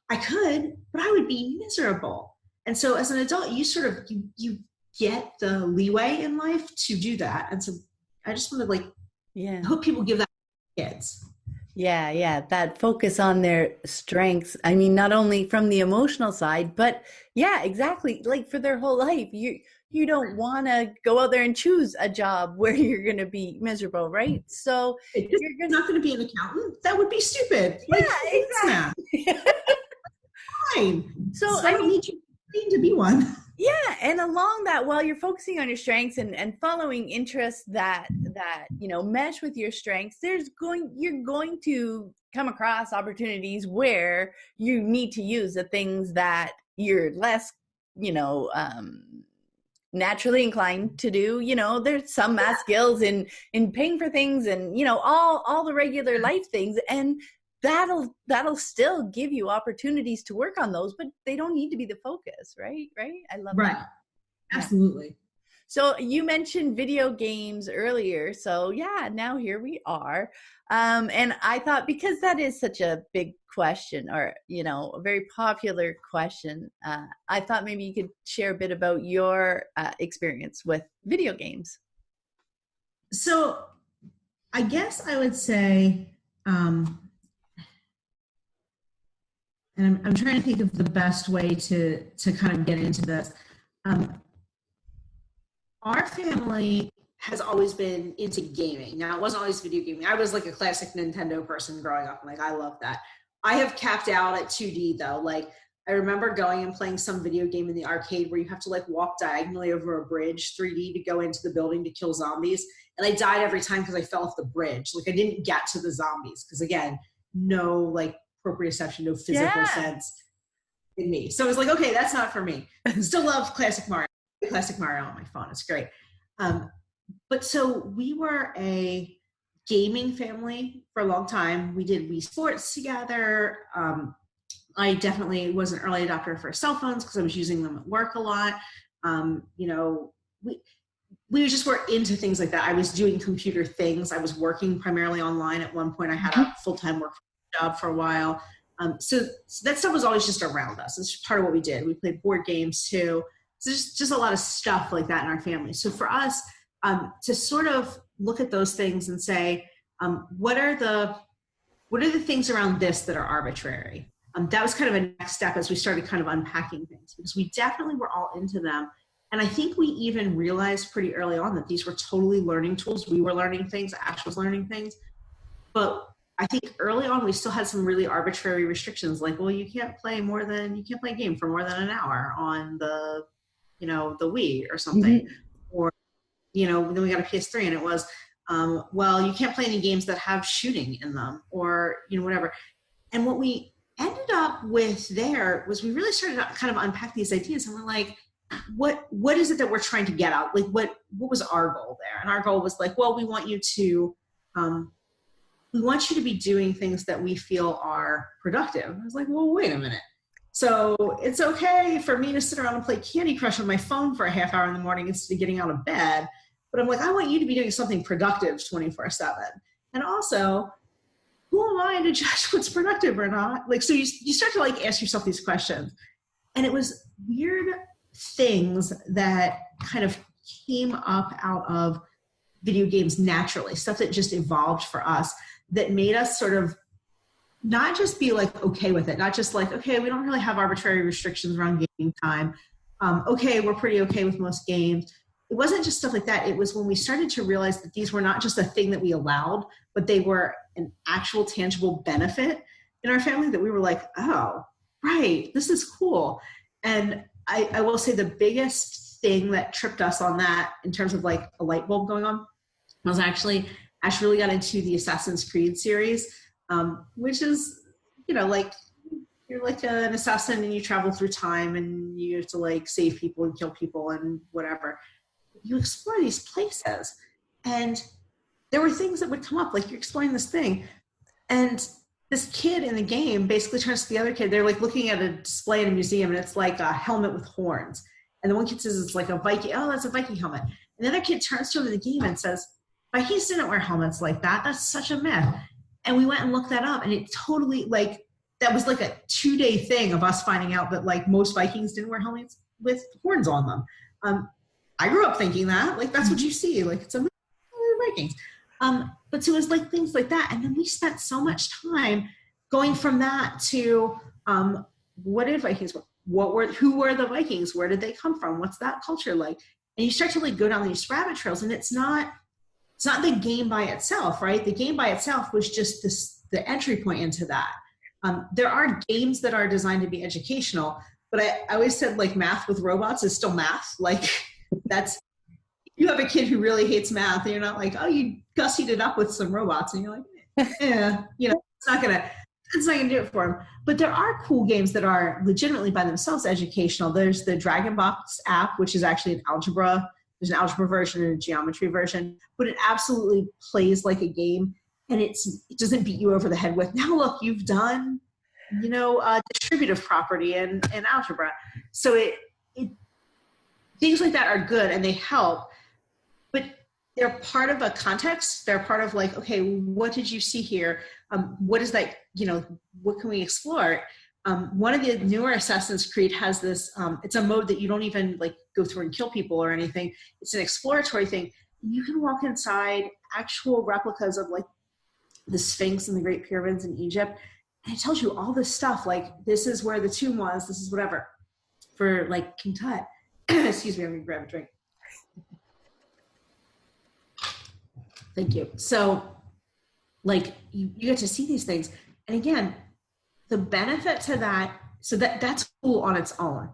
I could, but I would be miserable. And so as an adult, you get the leeway in life to do that. And so I just want to I hope people give that to kids. Yeah, that focus on their strengths. I mean, not only from the emotional side, but yeah, exactly. Like, for their whole life, you don't want to go out there and choose a job where you're going to be miserable, right? So you're not going to be an accountant. That would be stupid. Yeah, exactly. Fine. So I don't need you to be one. Yeah, and along that, while you're focusing on your strengths and following interests that mesh with your strengths, you're going to come across opportunities where you need to use the things that you're less, naturally inclined to do. There's some math skills in paying for things and all the regular life things, and that'll still give you opportunities to work on those, but they don't need to be the focus, right? I love that. Absolutely. So you mentioned video games earlier. So yeah, now here we are. And I thought because that is such a big question, or a very popular question, I thought maybe you could share a bit about your experience with video games. So I guess I would say, and I'm trying to think of the best way to kind of get into this. Um, our family has always been into gaming. Now, it wasn't always video gaming. I was like a classic Nintendo person growing up. Like, I love that. I have capped out at 2D though. Like, I remember going and playing some video game in the arcade where you have to like walk diagonally over a bridge, 3D, to go into the building to kill zombies. And I died every time because I fell off the bridge. Like, I didn't get to the zombies because, again, no like proprioception, no physical Yeah. sense in me. So I was like, okay, that's not for me. Still love classic Mario on my phone. It's great. But so we were a gaming family for a long time. We did Wii Sports together. I definitely was an early adopter for cell phones because I was using them at work a lot. We just were into things like that. I was doing computer things. I was working primarily online at one point. I had a full-time work job for a while. So that stuff was always just around us. It's part of what we did. We played board games too. So there's just a lot of stuff like that in our family. So for us, to sort of look at those things and say, what are the things around this that are arbitrary? That was kind of a next step as we started kind of unpacking things, because we definitely were all into them. And I think we even realized pretty early on that these were totally learning tools. We were learning things, Ash was learning things. But I think early on we still had some really arbitrary restrictions, like, well, you can't play a game for more than an hour on the Wii or something. Or, then we got a PS3 and it was, well, you can't play any games that have shooting in them, or, whatever. And what we ended up with there was we really started to kind of unpack these ideas, and we're like, what is it that we're trying to get out? Like, what was our goal there? And our goal was like, well, we want you to be doing things that we feel are productive. I was like, well, wait a minute. So it's okay for me to sit around and play Candy Crush on my phone for a half hour in the morning instead of getting out of bed. But I'm like, I want you to be doing something productive 24/7. And also, who am I to judge what's productive or not? Like, so you start to like ask yourself these questions. And it was weird things that kind of came up out of video games naturally, stuff that just evolved for us, that made us sort of not just be like okay with it, not just like, okay, we don't really have arbitrary restrictions around gaming time. Okay, we're pretty okay with most games. It wasn't just stuff like that. It was when we started to realize that these were not just a thing that we allowed, but they were an actual tangible benefit in our family, that we were like, oh, right, this is cool. And I will say the biggest thing that tripped us on that in terms of like a light bulb going on was actually Ash really got into the Assassin's Creed series, which is, like, you're like an assassin and you travel through time and you have to like save people and kill people and whatever. You explore these places, and there were things that would come up, like you're exploring this thing, and this kid in the game basically turns to the other kid. They're like looking at a display in a museum, and it's like a helmet with horns. And the one kid says it's like a Viking. Oh, that's a Viking helmet. And the other kid turns to him in the game and says, Vikings didn't wear helmets like that. That's such a myth. And we went and looked that up, and it totally, like, that was like a 2-day thing of us finding out that like most Vikings didn't wear helmets with horns on them. I grew up thinking that, like, that's what you see. Like, it's a Vikings. But so it was like things like that. And then we spent so much time going from that to what did Vikings were? Who were the Vikings? Where did they come from? What's that culture like? And you start to like go down these rabbit trails, and it's not the game by itself, right? The game by itself was just the entry point into that. There are games that are designed to be educational, but I always said like math with robots is still math. Like, that's, you have a kid who really hates math and you're not like, oh, you gussied it up with some robots, and you're like, yeah, it's not gonna do it for him. But there are cool games that are legitimately by themselves educational. There's the Dragon Box app, which is actually an algebra. There's an algebra version and a geometry version, but it absolutely plays like a game, and it doesn't beat you over the head with, now look, you've done, distributive property and algebra. So things like that are good and they help, but they're part of a context. They're part of like, okay, what did you see here? What is that, what can we explore? One of the newer Assassin's Creed has this, it's a mode that you don't even like go through and kill people or anything. It's an exploratory thing. You can walk inside actual replicas of like the Sphinx and the Great Pyramids in Egypt. And it tells you all this stuff. Like, this is where the tomb was. This is whatever. For like King Tut. Excuse me, I'm going to grab a drink. Thank you. So like you get to see these things. And again, the benefit to that, so that's cool on its own.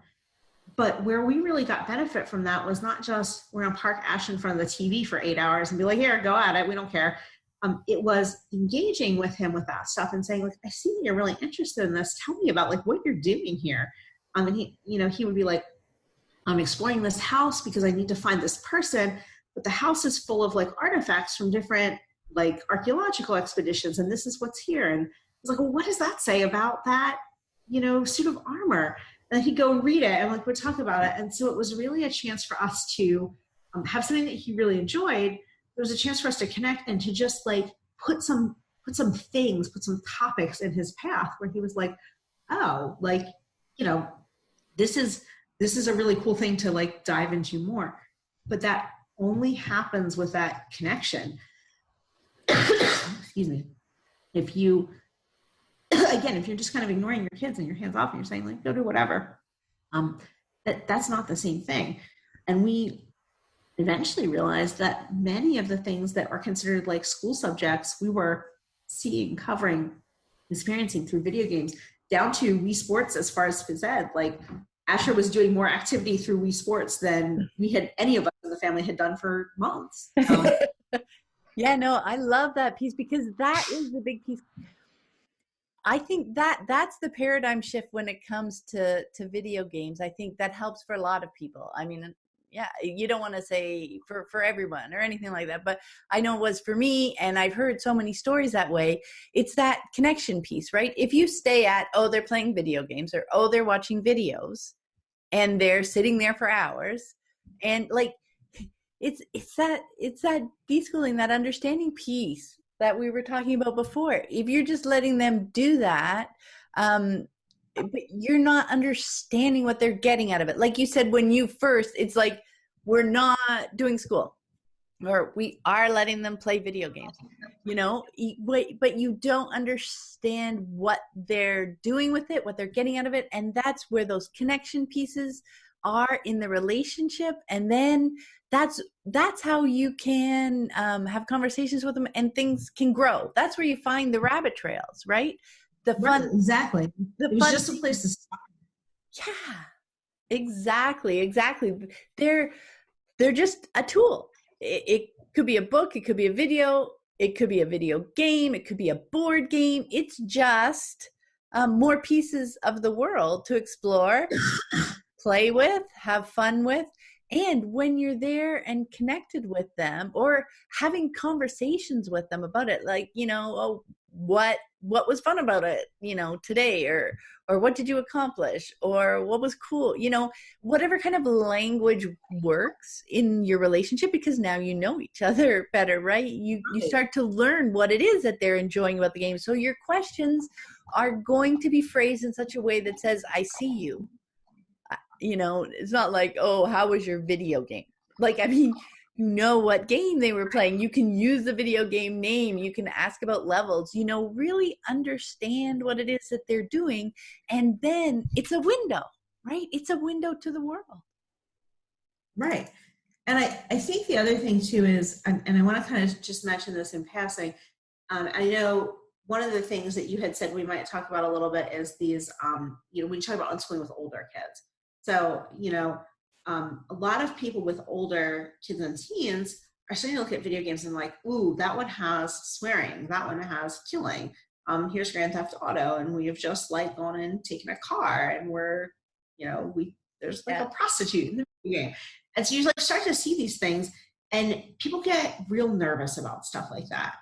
But where we really got benefit from that was not just we're gonna park Ash in front of the TV for 8 hours and be like, here, go at it, we don't care. It was engaging with him with that stuff and saying, like, I see that you're really interested in this. Tell me about like what you're doing here. And he would be like, I'm exploring this house because I need to find this person, but the house is full of like artifacts from different like archaeological expeditions, and this is what's here. And I was like, well, what does that say about that, suit of armor? And he'd go read it and like would talk about it. And so it was really a chance for us to have something that he really enjoyed. There was a chance for us to connect and to just like put some topics in his path where he was like, oh, like, this is a really cool thing to like dive into more. But that only happens with that connection. Excuse me. If you're just kind of ignoring your kids and your hands off and you're saying like, go do whatever, that's not the same thing. And we eventually realized that many of the things that are considered like school subjects, we were seeing, covering, experiencing through video games, down to Wii Sports as far as phys ed. Like Asher was doing more activity through Wii Sports than any of us in the family had done for months. Yeah, no, I love that piece because that is the big piece. I think that's the paradigm shift when it comes to video games. I think that helps for a lot of people. I mean, yeah, you don't want to say for everyone or anything like that, but I know it was for me, and I've heard so many stories that way. It's that connection piece, right? If you stay at, oh, they're playing video games, or oh, they're watching videos and they're sitting there for hours, and like it's that deschooling, that understanding piece that we were talking about before. If you're just letting them do that, but you're not understanding what they're getting out of it. Like you said, when you first, it's like, we're not doing school, or we are letting them play video games, but you don't understand what they're doing with it, what they're getting out of it. And that's where those connection pieces are in the relationship. And then that's how you can have conversations with them and things can grow. That's where you find the rabbit trails, right? The fun. Right, exactly. It was just a place to start. Yeah, exactly. They're just a tool. It could be a book. It could be a video. It could be a video game. It could be a board game. It's just more pieces of the world to explore, play with, have fun with. And when you're there and connected with them, or having conversations with them about it, like, oh, what was fun about it, today, or what did you accomplish, or what was cool, whatever kind of language works in your relationship, because now you know each other better, right? You start to learn what it is that they're enjoying about the game. So your questions are going to be phrased in such a way that says, I see you. It's not like, oh, how was your video game? Like, I mean, what game they were playing. You can use the video game name. You can ask about levels, really understand what it is that they're doing. And then it's a window, right? It's a window to the world. Right. And I think the other thing too is, and I want to kind of just mention this in passing. I know one of the things that you had said we might talk about a little bit is these, when you talk about unschooling with older kids. So, a lot of people with older kids and teens are starting to look at video games and like, ooh, that one has swearing, that one has killing. Here's Grand Theft Auto, and we have just like gone and taken a car, and we're, there's like a prostitute in the video game. And so you like start to see these things, and people get real nervous about stuff like that.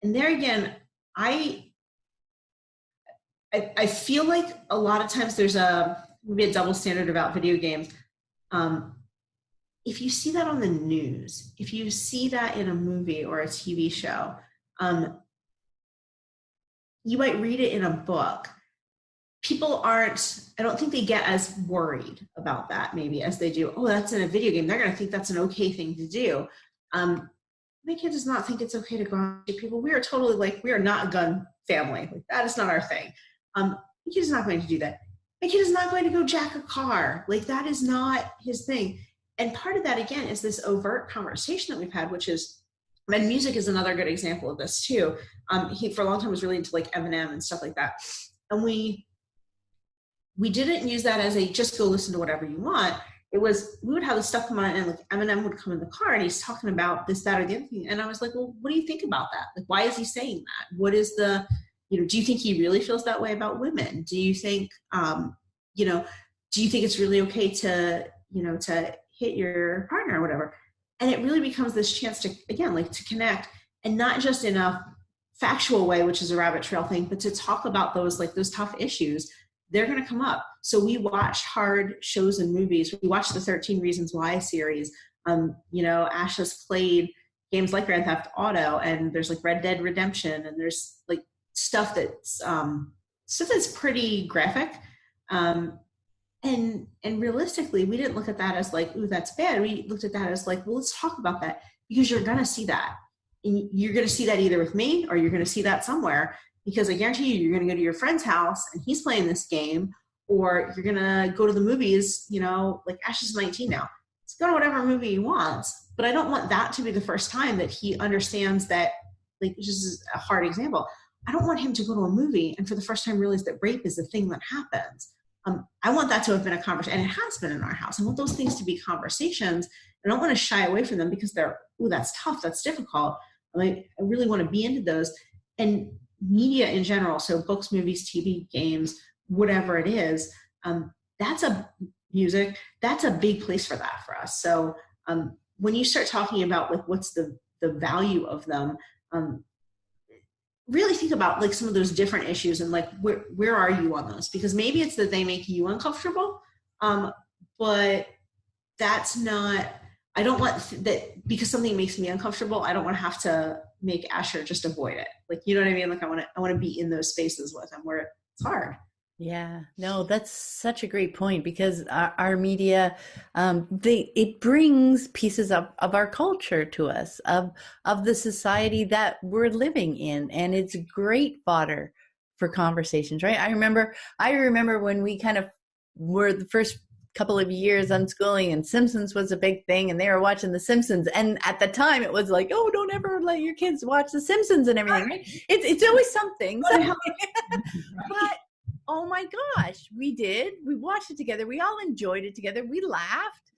And there again, I feel like a lot of times there's maybe a double standard about video games. if you see that on the news, if you see that in a movie or a TV show, um, you might read it in a book. People aren't, I don't think they get as worried about that maybe as they do, oh, that's in a video game. They're going to think that's an okay thing to do. My kid does not think it's okay to go on to people. We are totally like, we are not a gun family. Like, that is not our thing. My kid is not going to do that. My kid is not going to go jack a car. Like, that is not his thing. And part of that, again, is this overt conversation that we've had, which is, and music is another good example of this too. He, for a long time, was really into like Eminem and stuff like that. And we didn't use that as a just go listen to whatever you want. It was, we would have the stuff come on and like Eminem would come in the car and he's talking about this, that, or the other thing. And I was like, well, what do you think about that? Like, why is he saying that? What is the, do you think he really feels that way about women? Do you think, do you think it's really okay to, to hit your partner or whatever? And it really becomes this chance to, again, like to connect, and not just in a factual way, which is a rabbit trail thing, but to talk about those, like those tough issues. They're going to come up. So we watch hard shows and movies. We watch the 13 Reasons Why series. Ash has played games like Grand Theft Auto, and there's like Red Dead Redemption, and there's like stuff that's pretty graphic. And realistically, we didn't look at that as like, ooh, that's bad. We looked at that as like, well, let's talk about that, because you're going to see that. And you're going to see that either with me or you're going to see that somewhere. Because I guarantee you're going to go to your friend's house and he's playing this game, or you're going to go to the movies, like Ash is 19 now. Let's go to whatever movie he wants. But I don't want that to be the first time that he understands that, like, this is a hard example. I don't want him to go to a movie and for the first time realize that rape is a thing that happens. I want that to have been a conversation, and it has been in our house. I want those things to be conversations. I don't want to shy away from them because they're, ooh, that's tough, that's difficult. I really want to be into those. And media in general, so books, movies, TV, games, whatever it is, that's a big place for that for us. So when you start talking about like what's the value of them, really think about like some of those different issues and like where are you on those? Because maybe it's that they make you uncomfortable, but that's not, I don't want that because something makes me uncomfortable. I don't want to have to make Asher just avoid it. Like, you know what I mean? Like I want to be in those spaces with him where it's hard. Yeah, no, that's such a great point, because our media, it brings pieces of our culture to us, of the society that we're living in, and it's great fodder for conversations, right? I remember when we kind of were the first couple of years unschooling, and Simpsons was a big thing, and they were watching the Simpsons, and at the time it was like, oh, don't ever let your kids watch the Simpsons and everything, right? It's always something. But oh my gosh, we watched it together, we all enjoyed it together, we laughed,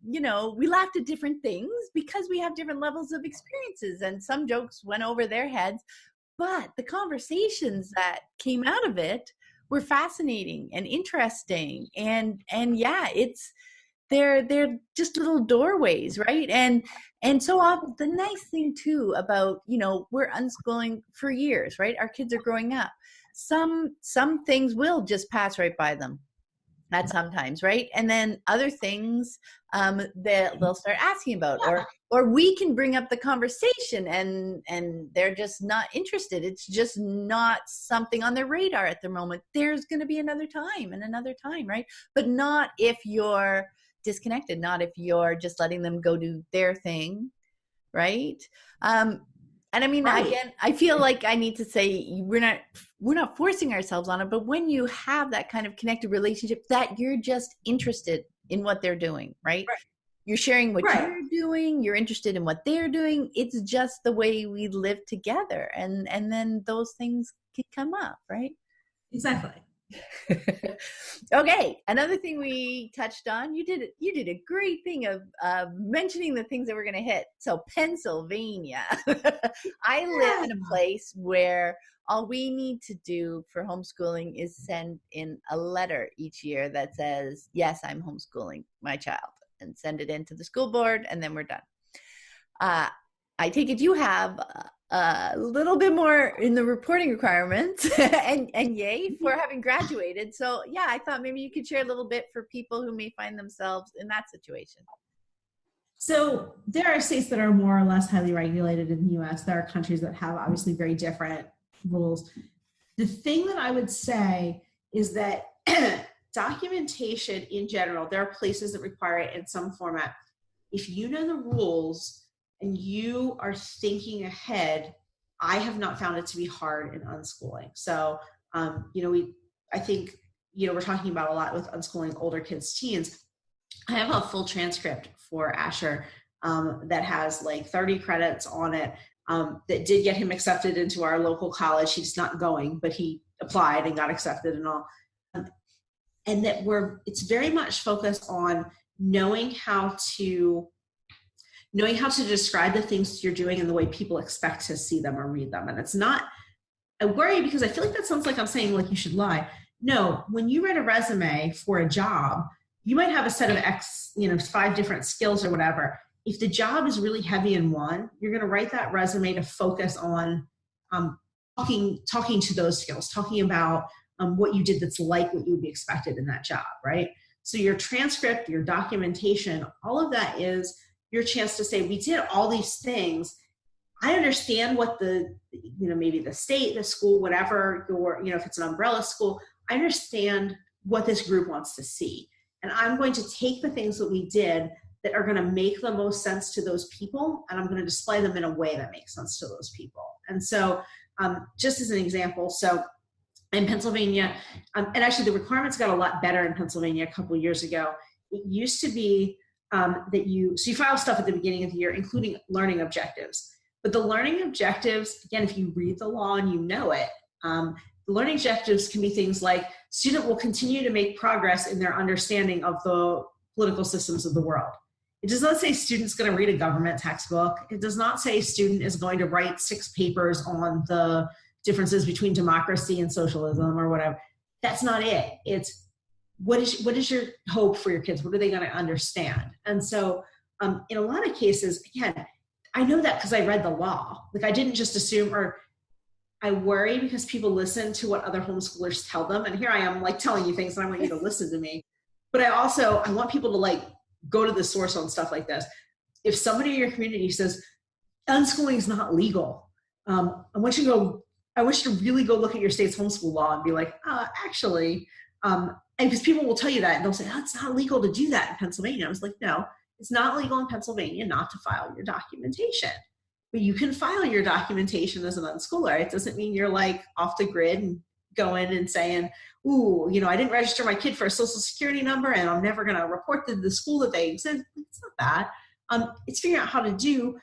we laughed at different things because we have different levels of experiences, and some jokes went over their heads, but the conversations that came out of it were fascinating and interesting, and yeah, they're just little doorways, right? And so the nice thing too about, we're unschooling for years, right? Our kids are growing up. Some things will just pass right by them at sometimes, right? And then other things that they'll start asking about, or we can bring up the conversation and they're just not interested. It's just not something on their radar at the moment. There's going to be another time and another time, right? But not if you're disconnected, not if you're just letting them go do their thing, right? And I mean, right. Again, I feel like I need to say we're not forcing ourselves on it, but when you have that kind of connected relationship that you're just interested in what they're doing, right? You're sharing what you're doing, you're interested in what they're doing. It's just the way we live together. And then those things can come up, right? Exactly. Okay, another thing we touched on, you did a great thing of mentioning the things that we're going to hit. So Pennsylvania. I live in a place where all we need to do for homeschooling is send in a letter each year that says, yes, I'm homeschooling my child, and send it into the school board, and then we're done. I take it you have a little bit more in the reporting requirements, and yay for having graduated. So yeah, I thought maybe you could share a little bit for people who may find themselves in that situation. So there are states that are more or less highly regulated in the US. There are countries that have obviously very different rules. The thing that I would say is that documentation in general, there are places that require it in some format. If you know the rules and you are thinking ahead, I have not found it to be hard in unschooling. So, I think, we're talking about a lot with unschooling older kids, teens. I have a full transcript for Asher that has like 30 credits on it that did get him accepted into our local college. He's not going, but he applied and got accepted and all. And that it's very much focused on knowing how to describe the things you're doing in the way people expect to see them or read them. And it's not, I worry because I feel like that sounds like I'm saying like you should lie. No, when you write a resume for a job, you might have a set of 5 different skills or whatever. If the job is really heavy in one, you're going to write that resume to focus on talking to those skills, talking about what you did that's like what you would be expected in that job, right? So your transcript, your documentation, all of that is your chance to say, we did all these things. I understand what maybe the state, the school, whatever, if it's an umbrella school, I understand what this group wants to see. And I'm going to take the things that we did that are going to make the most sense to those people, and I'm going to display them in a way that makes sense to those people. And so just as an example, so in Pennsylvania, and actually the requirements got a lot better in Pennsylvania a couple of years ago. It used to be that you file stuff at the beginning of the year, including learning objectives. But the learning objectives, again, if you read the law and you know it, the learning objectives can be things like student will continue to make progress in their understanding of the political systems of the world. It does not say student's going to read a government textbook. It does not say student is going to write 6 papers on the differences between democracy and socialism or whatever. That's not it. It's what is your hope for your kids? What are they going to understand? And so in a lot of cases, again, I know that because I read the law. Like I didn't just assume, or I worry because people listen to what other homeschoolers tell them. And here I am like telling you things and I want you to listen to me. But I want people to like go to the source on stuff like this. If somebody in your community says unschooling is not legal, I want you to really go look at your state's homeschool law and be like, actually, and because people will tell you that and they'll say, it's not legal to do that in Pennsylvania. I was like, no, it's not legal in Pennsylvania not to file your documentation. But you can file your documentation as an unschooler. It doesn't mean you're like off the grid and going and saying, I didn't register my kid for a social security number and I'm never going to report to the school that they exist. It's not that. It's figuring out how to do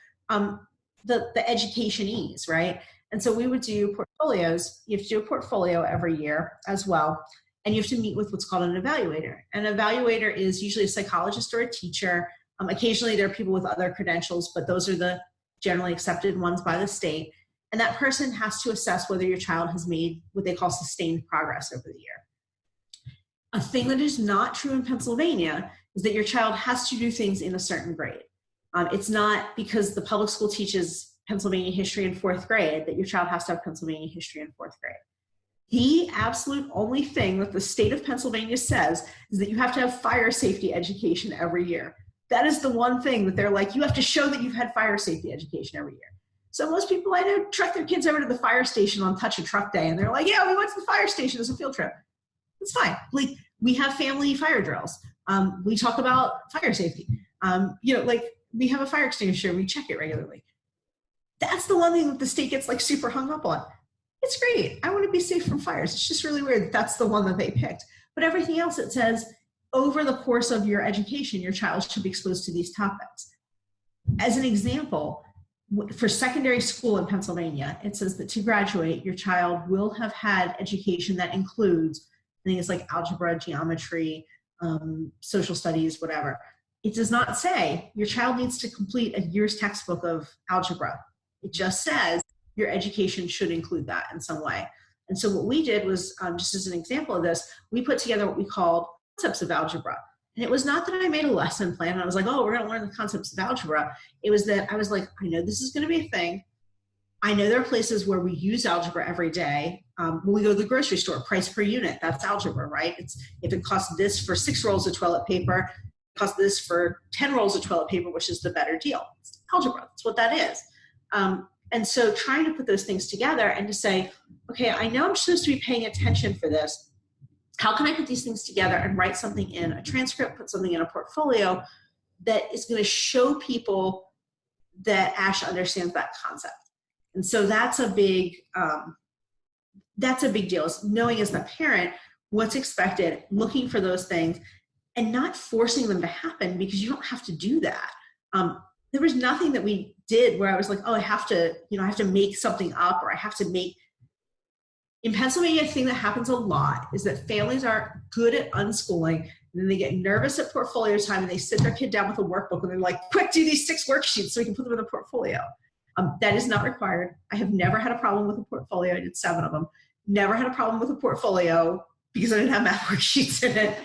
the education-ese, right? And so we would do portfolios. You have to do a portfolio every year as well. And you have to meet with what's called an evaluator. An evaluator is usually a psychologist or a teacher. Occasionally there are people with other credentials, but those are the generally accepted ones by the state. And that person has to assess whether your child has made what they call sustained progress over the year. A thing that is not true in Pennsylvania is that your child has to do things in a certain grade. It's not because the public school teaches Pennsylvania history in 4th grade that your child has to have Pennsylvania history in 4th grade. The absolute only thing that the state of Pennsylvania says is that you have to have fire safety education every year. That is the one thing that they're like, you have to show that you've had fire safety education every year. So most people I know truck their kids over to the fire station on Touch a Truck Day, and they're like, yeah, we went to the fire station as a field trip. It's fine. Like, we have family fire drills. We talk about fire safety. We have a fire extinguisher, we check it regularly. That's the one thing that the state gets like super hung up on. It's great. I want to be safe from fires. It's just really weird that that's the one that they picked. But everything else, it says, over the course of your education, your child should be exposed to these topics. As an example, for secondary school in Pennsylvania, it says that to graduate, your child will have had education that includes, I think it's like algebra, geometry, social studies, whatever. It does not say your child needs to complete a year's textbook of algebra. It just says your education should include that in some way. And so what we did was, just as an example of this, we put together what we called concepts of algebra. And it was not that I made a lesson plan and I was like, we're going to learn the concepts of algebra. It was that I was like, I know this is going to be a thing. I know there are places where we use algebra every day. When we go to the grocery store, price per unit, that's algebra, right? It's if it costs this for 6 rolls of toilet paper, cost this for 10 rolls of toilet paper, which is the better deal. It's algebra. That's what that is. And so trying to put those things together and to say, okay, I know I'm supposed to be paying attention for this. How can I put these things together and write something in a transcript, put something in a portfolio that is going to show people that Ash understands that concept? And so that's a big deal, is knowing as the parent what's expected, looking for those things, and not forcing them to happen, because you don't have to do that. There was nothing that we did where I was like, oh, I have to make something up, or I have to make. In Pennsylvania, a thing that happens a lot is that families are good at unschooling, and then they get nervous at portfolio time, and they sit their kid down with a workbook, and they're like, quick, do these 6 worksheets so we can put them in the portfolio. That is not required. I have never had a problem with a portfolio. I did 7 of them. Never had a problem with a portfolio because I didn't have math worksheets in it.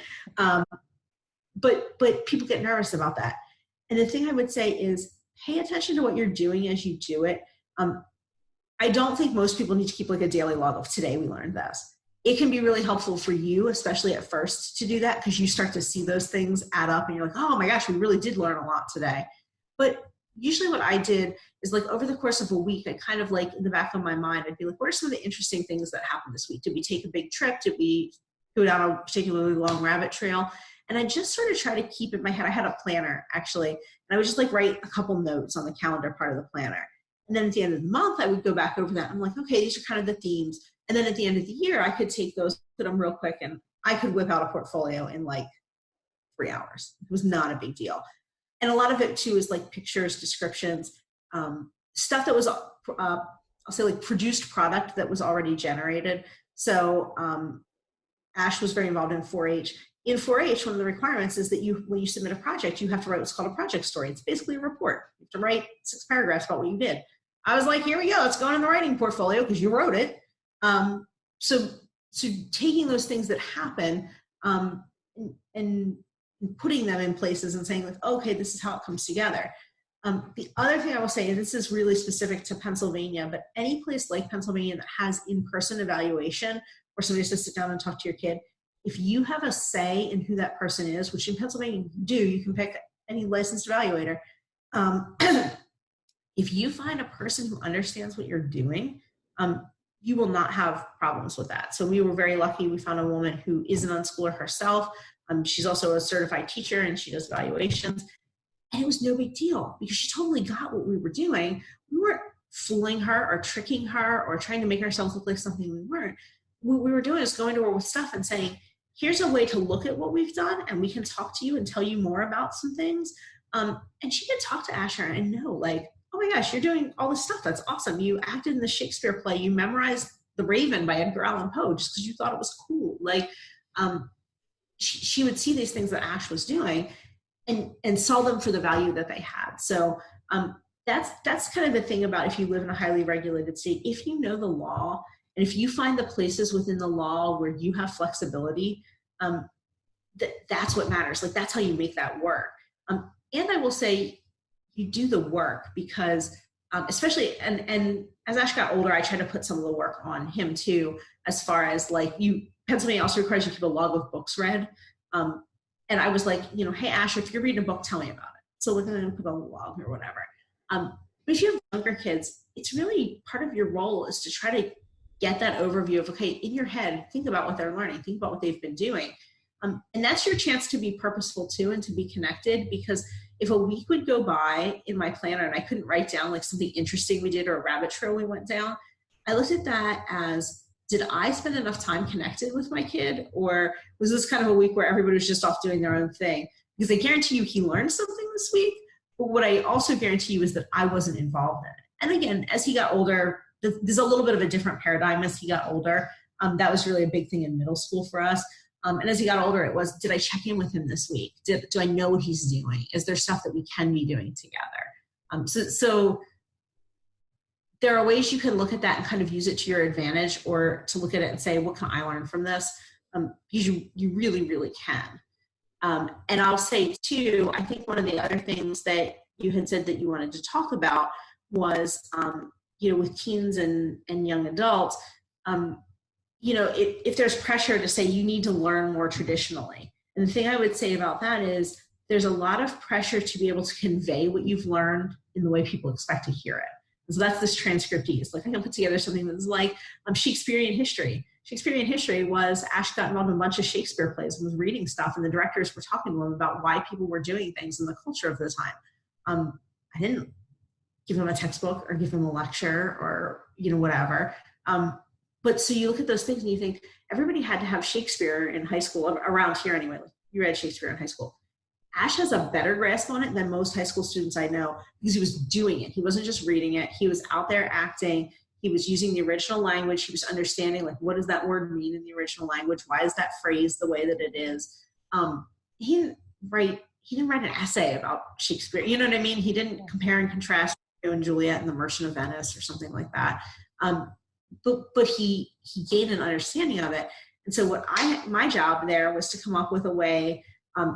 But people get nervous about that. And the thing I would say is pay attention to what you're doing as you do it. I don't think most people need to keep like a daily log of today we learned this. It can be really helpful for you, especially at first, to do that, because you start to see those things add up and you're like, oh my gosh, we really did learn a lot today. But usually what I did is, like, over the course of a week, I kind of, like, in the back of my mind, I'd be like, what are some of the interesting things that happened this week? Did we take a big trip? Did we go down a particularly long rabbit trail? And I just sort of try to keep in my head. I had a planner, actually, and I would just like write a couple notes on the calendar part of the planner. And then at the end of the month, I would go back over that. I'm like, okay, these are kind of the themes. And then at the end of the year, I could take those, put them real quick, and I could whip out a portfolio in like 3 hours. It was not a big deal. And a lot of it too is like pictures, descriptions, stuff that was, I'll say, like produced product that was already generated. So Ash was very involved in 4-H. In 4-H, one of the requirements is that when you submit a project, you have to write what's called a project story. It's basically a report. You have to write 6 paragraphs about what you did. I was like, here we go. It's going in the writing portfolio because you wrote it. So taking those things that happen and putting them in places and saying, like, okay, this is how it comes together. The other thing I will say, and this is really specific to Pennsylvania, but any place like Pennsylvania that has in-person evaluation where somebody has to sit down and talk to your kid, if you have a say in who that person is, which in Pennsylvania you do, you can pick any licensed evaluator. If you find a person who understands what you're doing, you will not have problems with that. So we were very lucky. We found a woman who is an unschooler herself. She's also a certified teacher, and she does evaluations. And it was no big deal because she totally got what we were doing. We weren't fooling her or tricking her or trying to make ourselves look like something we weren't. What we were doing is going to her with stuff and saying, here's a way to look at what we've done, and we can talk to you and tell you more about some things. And she could talk to Asher and know, like, oh my gosh, you're doing all this stuff. That's awesome. You acted in the Shakespeare play. You memorized The Raven by Edgar Allan Poe just because you thought it was cool. Like, she would see these things that Ash was doing and saw them for the value that they had. So that's kind of the thing about if you live in a highly regulated state. If you know the law, and if you find the places within the law where you have flexibility, that's what matters. Like, that's how you make that work. And I will say, you do the work because, especially, and as Ash got older, I tried to put some of the work on him too, as far as like Pennsylvania also requires you to keep a log of books read. And I was like, hey, Ash, if you're reading a book, tell me about it. So we're going to put on the log or whatever. But if you have younger kids, it's really part of your role is to try to get that overview of, okay, in your head, think about what they're learning, think about what they've been doing. And that's your chance to be purposeful too and to be connected, because if a week would go by in my planner and I couldn't write down like something interesting we did or a rabbit trail we went down, I looked at that as, did I spend enough time connected with my kid, or was this kind of a week where everybody was just off doing their own thing? Because I guarantee you he learned something this week, but what I also guarantee you is that I wasn't involved in it. And again, as he got older, there's a little bit of a different paradigm as he got older. That was really a big thing in middle school for us. And as he got older, it was, did I check in with him this week? Do I know what he's doing? Is there stuff that we can be doing together? So there are ways you can look at that and kind of use it to your advantage, or to look at it and say, what can I learn from this? Because you really, really can. And I'll say too, I think one of the other things that you had said that you wanted to talk about was, with teens and young adults, if there's pressure to say you need to learn more traditionally. And the thing I would say about that is there's a lot of pressure to be able to convey what you've learned in the way people expect to hear it. So that's this transcriptese. Like I can put together something that's like Shakespearean history. Shakespearean history was Ash got involved in a bunch of Shakespeare plays and was reading stuff, and the directors were talking to him about why people were doing things in the culture of the time. I didn't give them a textbook or give them a lecture or, whatever. But so you look at those things and you think everybody had to have Shakespeare in high school, around here anyway. Like you read Shakespeare in high school. Ash has a better grasp on it than most high school students I know because he was doing it. He wasn't just reading it. He was out there acting. He was using the original language. He was understanding, like, what does that word mean in the original language? Why is that phrase the way that it is? He didn't write an essay about Shakespeare. You know what I mean? He didn't compare and contrast Romeo and Juliet and the Merchant of Venice or something like that. But he gained an understanding of it. And so my job there was to come up with a way,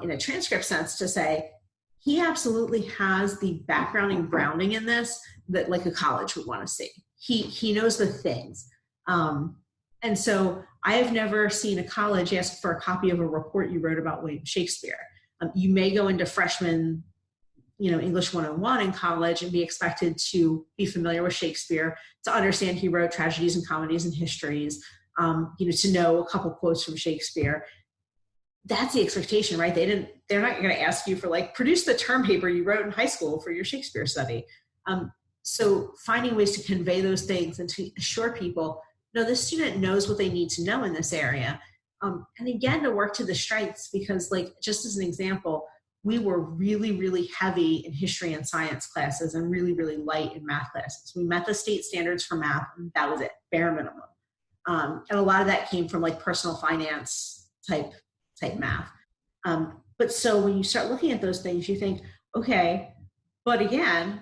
in a transcript sense, to say, he absolutely has the background and grounding in this that like a college would want to see. He knows the things. And so I have never seen a college ask for a copy of a report you wrote about William Shakespeare. You may go into freshman, English 101 in college and be expected to be familiar with Shakespeare, to understand he wrote tragedies and comedies and histories, to know a couple quotes from Shakespeare. That's the expectation, right? They're not going to ask you for like, produce the term paper you wrote in high school for your Shakespeare study. So finding ways to convey those things and to assure people, no, this student knows what they need to know in this area. And again, to work to the strengths, because like, just as an example, we were really, really heavy in history and science classes and really, really light in math classes. We met the state standards for math, and that was it, bare minimum. And a lot of that came from like personal finance type math. But so when you start looking at those things, you think, okay, but again,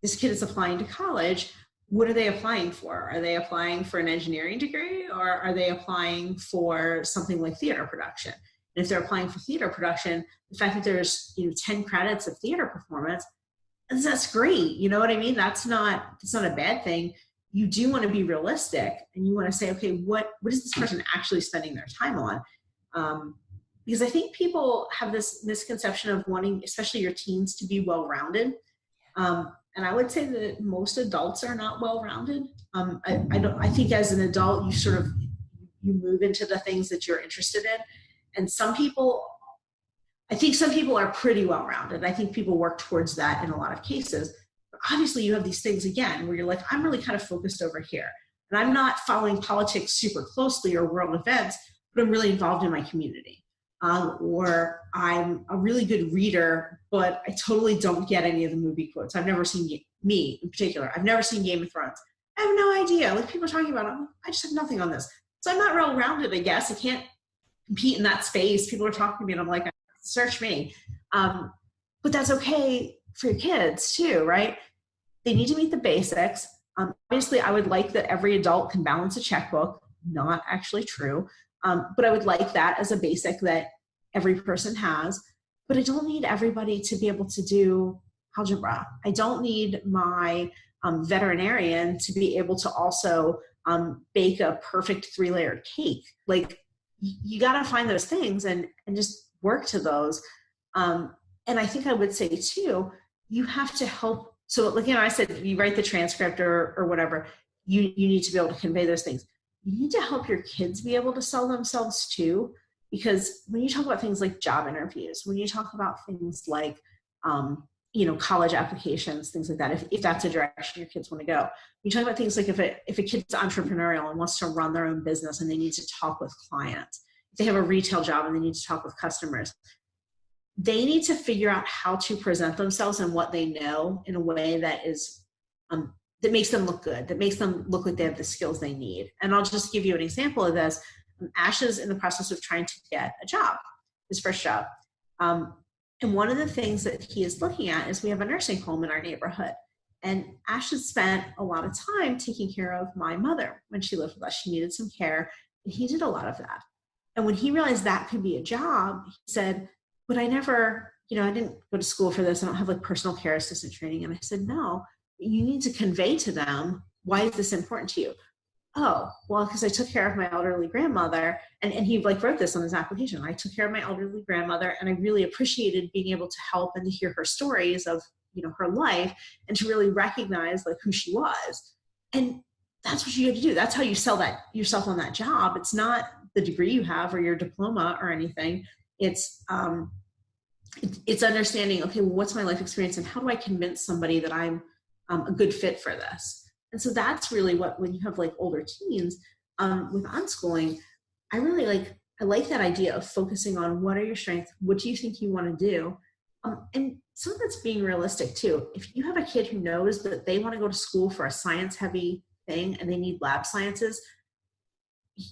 this kid is applying to college. What are they applying for? Are they applying for an engineering degree, or are they applying for something like theater production? And if they're applying for theater production, the fact that there's 10 credits of theater performance, that's great. You know what I mean? That's not a bad thing. You do want to be realistic, and you want to say, okay, what is this person actually spending their time on? Because I think people have this misconception of wanting, especially your teens, to be well-rounded. And I would say that most adults are not well-rounded. I think as an adult, you move into the things that you're interested in. And I think some people are pretty well-rounded. I think people work towards that in a lot of cases. But obviously you have these things again, where you're like, I'm really kind of focused over here. And I'm not following politics super closely or world events, but I'm really involved in my community. Or I'm a really good reader, but I totally don't get any of the movie quotes. I've never seen, me in particular, I've never seen Game of Thrones. I have no idea. Like people are talking about it, I just have nothing on this. So I'm not real rounded, I guess. I can't compete in that space. People are talking to me and I'm like, search me. But that's okay for your kids too, right? They need to meet the basics. Obviously, I would like that every adult can balance a checkbook. Not actually true. But I would like that as a basic that every person has. But I don't need everybody to be able to do algebra. I don't need my veterinarian to be able to also bake a perfect 3-layered cake. Like, you got to find those things and just work to those. And I think I would say too, you have to help. So like, I said, you write the transcript or whatever, you need to be able to convey those things. You need to help your kids be able to sell themselves too. Because when you talk about things like job interviews, when you talk about things like, college applications, things like that, if that's a direction your kids want to go, you talk about things like if a kid's entrepreneurial and wants to run their own business and they need to talk with clients, if they have a retail job and they need to talk with customers, they need to figure out how to present themselves and what they know in a way that is, that makes them look good, that makes them look like they have the skills they need. And I'll just give you an example of this. Ash is in the process of trying to get a job, his first job. And one of the things that he is looking at is we have a nursing home in our neighborhood. And Ash has spent a lot of time taking care of my mother when she lived with us. She needed some care, and he did a lot of that. And when he realized that could be a job, he said, but I never, I didn't go to school for this. I don't have like personal care assistant training. And I said, no, you need to convey to them, why is this important to you? oh, well, because I took care of my elderly grandmother, and he like wrote this on his application. I took care of my elderly grandmother, and I really appreciated being able to help and to hear her stories of, her life, and to really recognize like who she was. And that's what you have to do. That's how you sell that yourself on that job. It's not the degree you have or your diploma or anything. It's understanding, okay, well, what's my life experience and how do I convince somebody that I'm a good fit for this? And so that's really what, when you have like older teens, with unschooling, I like that idea of focusing on what are your strengths, what do you think you want to do, and some of that's being realistic too. If you have a kid who knows that they want to go to school for a science heavy thing and they need lab sciences,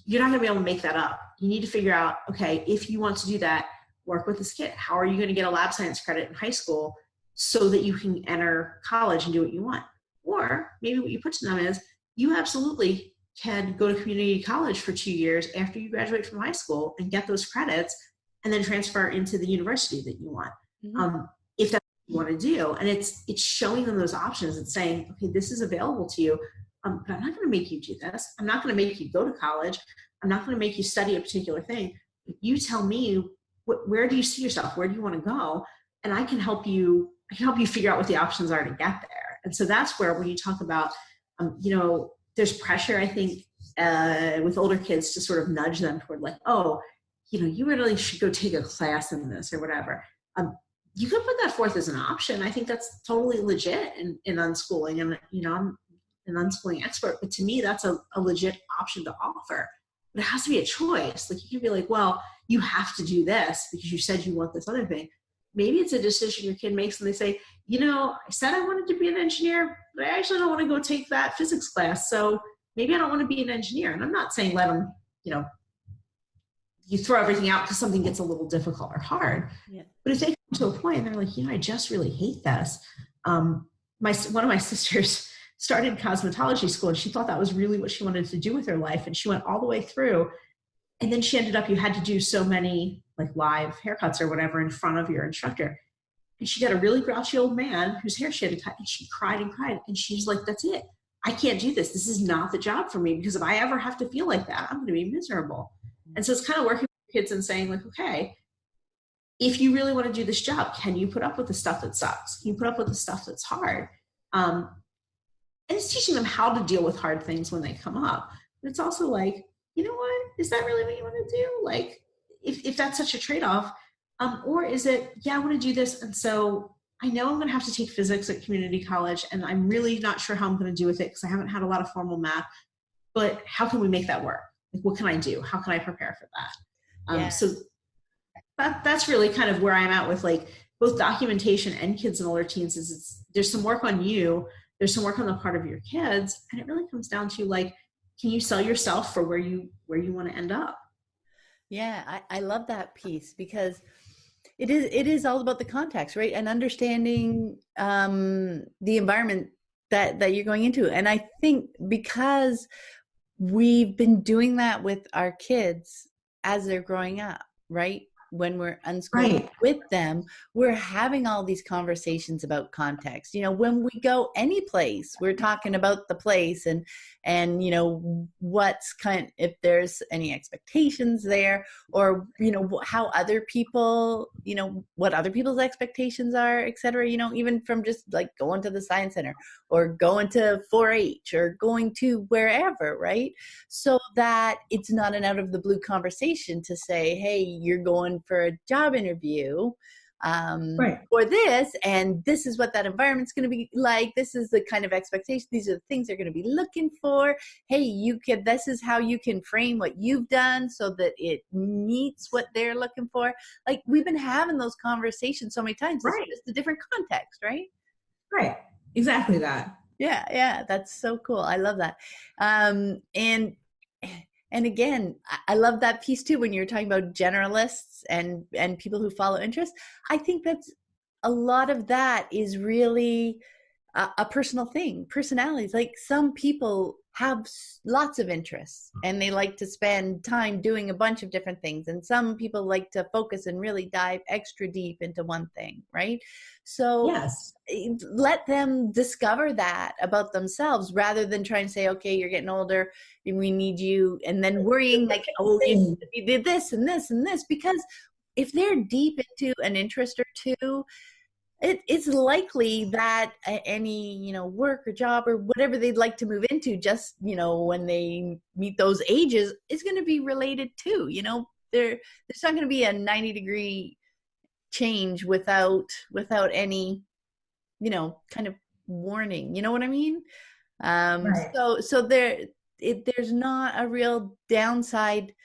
you're not going to be able to make that up. You need to figure out, okay, if you want to do that, work with this kid. How are you going to get a lab science credit in high school so that you can enter college and do what you want? Or maybe what you put to them is, you absolutely can go to community college for 2 years after you graduate from high school and get those credits and then transfer into the university that you want. Mm-hmm. If that's what you want to do. And it's showing them those options and saying, okay, this is available to you. But I'm not going to make you do this. I'm not going to make you go to college. I'm not going to make you study a particular thing. But you tell me, where do you see yourself? Where do you want to go? And I can help you. I can help you figure out what the options are to get there. And so that's where, when you talk about, there's pressure, I think, with older kids to sort of nudge them toward like, oh, you really should go take a class in this or whatever. You could put that forth as an option. I think that's totally legit in unschooling. And, I'm an unschooling expert, but to me, that's a legit option to offer. But it has to be a choice. Like, you can be like, well, you have to do this because you said you want this other thing. Maybe it's a decision your kid makes and they say, I said I wanted to be an engineer, but I actually don't want to go take that physics class. So maybe I don't want to be an engineer. And I'm not saying let them, you throw everything out because something gets a little difficult or hard. Yeah. But if they come to a point and they're like, I just really hate this. One of my sisters started cosmetology school and she thought that was really what she wanted to do with her life. And she went all the way through. And then she ended up, you had to do so many like live haircuts or whatever in front of your instructor. And she got a really grouchy old man whose hair she had to cut, and she cried and cried. And she's like, that's it. I can't do this. This is not the job for me, because if I ever have to feel like that, I'm going to be miserable. And so it's kind of working with kids and saying like, okay, if you really want to do this job, can you put up with the stuff that sucks? Can you put up with the stuff that's hard? And it's teaching them how to deal with hard things when they come up. But it's also like, you know what? Is that really what you want to do? Like, if that's such a trade-off, or is it, I want to do this. And so I know I'm going to have to take physics at community college, and I'm really not sure how I'm going to do with it because I haven't had a lot of formal math, but how can we make that work? Like, what can I do? How can I prepare for that? So that's really kind of where I'm at with like both documentation and kids and older teens is there's some work on you, there's some work on the part of your kids. And it really comes down to like, can you sell yourself for where you want to end up? Yeah, I love that piece because it is all about the context, right? And understanding the environment that you're going into. And I think because we've been doing that with our kids as they're growing up, right? When we're unschooling with them, we're having all these conversations about context. When we go any place, we're talking about the place and what's if there's any expectations there, or how other people, what other people's expectations are, et cetera. Even from just like going to the science center or going to 4-H or going to wherever, right? So that it's not an out of the blue conversation to say, hey, you're going for a job interview for this, and this is what that environment's going to be like. This is the kind of expectation. These are the things they're going to be looking for. Hey, this is how you can frame what you've done so that it meets what they're looking for. Like, we've been having those conversations so many times. It's just a different context, right? Right. Exactly that. Yeah. That's so cool. I love that. And again, I love that piece too, when you're talking about generalists and people who follow interests. I think that's a lot of that is really a personal thing, personalities. Like, some people have lots of interests and they like to spend time doing a bunch of different things. And some people like to focus and really dive extra deep into one thing, right? So Yes. let them discover that about themselves rather than trying to say, okay, you're getting older, we need you, and then worrying like, oh, you did this and this and this. Because if they're deep into an interest or two, it's likely that any, work or job or whatever they'd like to move into, just, when they meet those ages, is going to be related to, there's not going to be a 90-degree change without any, kind of warning. You know what I mean? Right. So there's not a real downside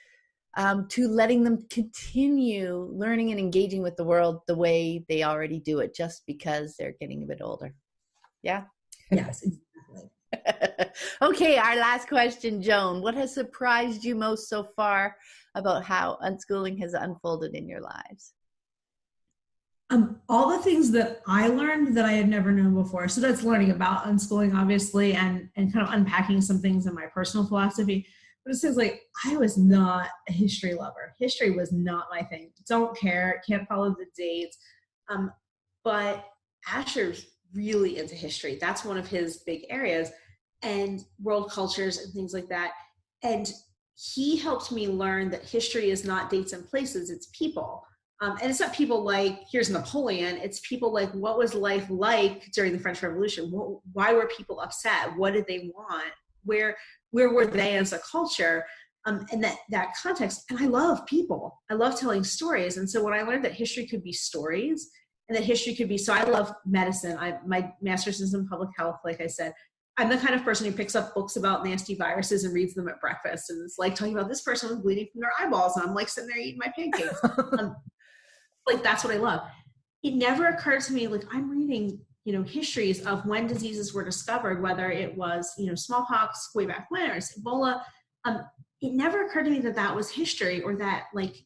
to letting them continue learning and engaging with the world the way they already do it, just because they're getting a bit older. Yeah. Yes, exactly. Okay, our last question, Joan. What has surprised you most so far about how unschooling has unfolded in your lives? All the things that I learned that I had never known before. So that's learning about unschooling, obviously, and kind of unpacking some things in my personal philosophy. But it says like I was not a history lover. History was not my thing. Don't care. Can't follow the dates. Um, but Asher's really into history. That's one of his big areas, and world cultures and things like that. And he helped me learn that history is not dates and places; it's people. And it's not people like, here's Napoleon. It's people like, what was life like during the French Revolution? Why were people upset? What did they want? Where were they as a culture? And that context. And I love people. I love telling stories. And so when I learned that history could be stories, and that history could be, so I love medicine. My master's is in public health, like I said. I'm the kind of person who picks up books about nasty viruses and reads them at breakfast. And it's like talking about this person was bleeding from their eyeballs. And I'm like sitting there eating my pancakes. Like that's what I love. It never occurred to me, like I'm reading, histories of when diseases were discovered, whether it was, smallpox way back when, or Ebola. It never occurred to me that that was history or that like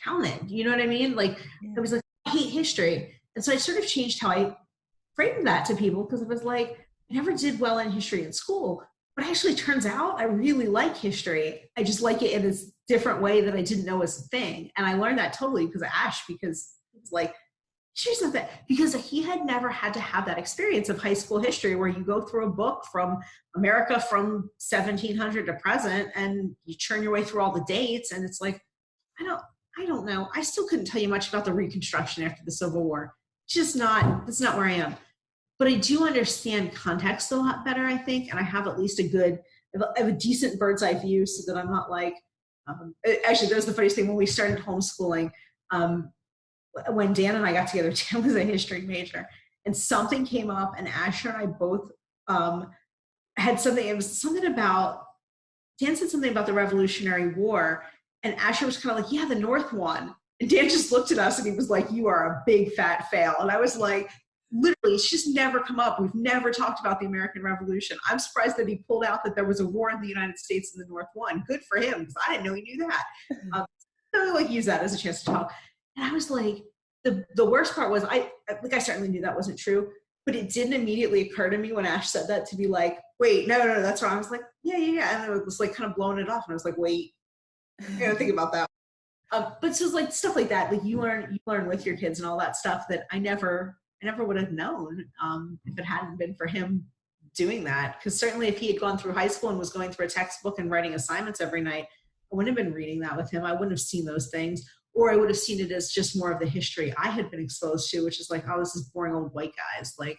counted. You know what I mean? Like I was like, I hate history. And so I sort of changed how I framed that to people, because it was like, I never did well in history in school, but actually turns out I really like history. I just like it in this different way that I didn't know was a thing. And I learned that totally because of Ash, because it's like, she's not that, because he had never had to have that experience of high school history where you go through a book from America from 1700 to present and you churn your way through all the dates. And it's like, I don't know. I still couldn't tell you much about the Reconstruction after the Civil War. That's not where I am. But I do understand context a lot better, I think. And I have at least I have a decent bird's eye view, so that I'm not like, actually, that was the funniest thing when we started homeschooling. When Dan and I got together, Dan was a history major, and something came up, and Asher and I both had something. It was something about, Dan said something about the Revolutionary War, and Asher was kind of like, yeah, the North won. And Dan just looked at us and he was like, you are a big fat fail. And I was like, literally, it's just never come up. We've never talked about the American Revolution. I'm surprised that he pulled out that there was a war in the United States and the North won. Good for him, because I didn't know he knew that. So like use that as a chance to talk. And I was like, the worst part was I certainly knew that wasn't true, but it didn't immediately occur to me when Ash said that to be like, wait, no, that's wrong. I was like, yeah. And I was like kind of blowing it off. And I was like, wait, I gotta think about that. But so it's like stuff like that, like you learn with your kids and all that stuff that I never would have known if it hadn't been for him doing that. Because certainly if he had gone through high school and was going through a textbook and writing assignments every night, I wouldn't have been reading that with him. I wouldn't have seen those things, or I would have seen it as just more of the history I had been exposed to, which is like, oh, this is boring old white guys. Like,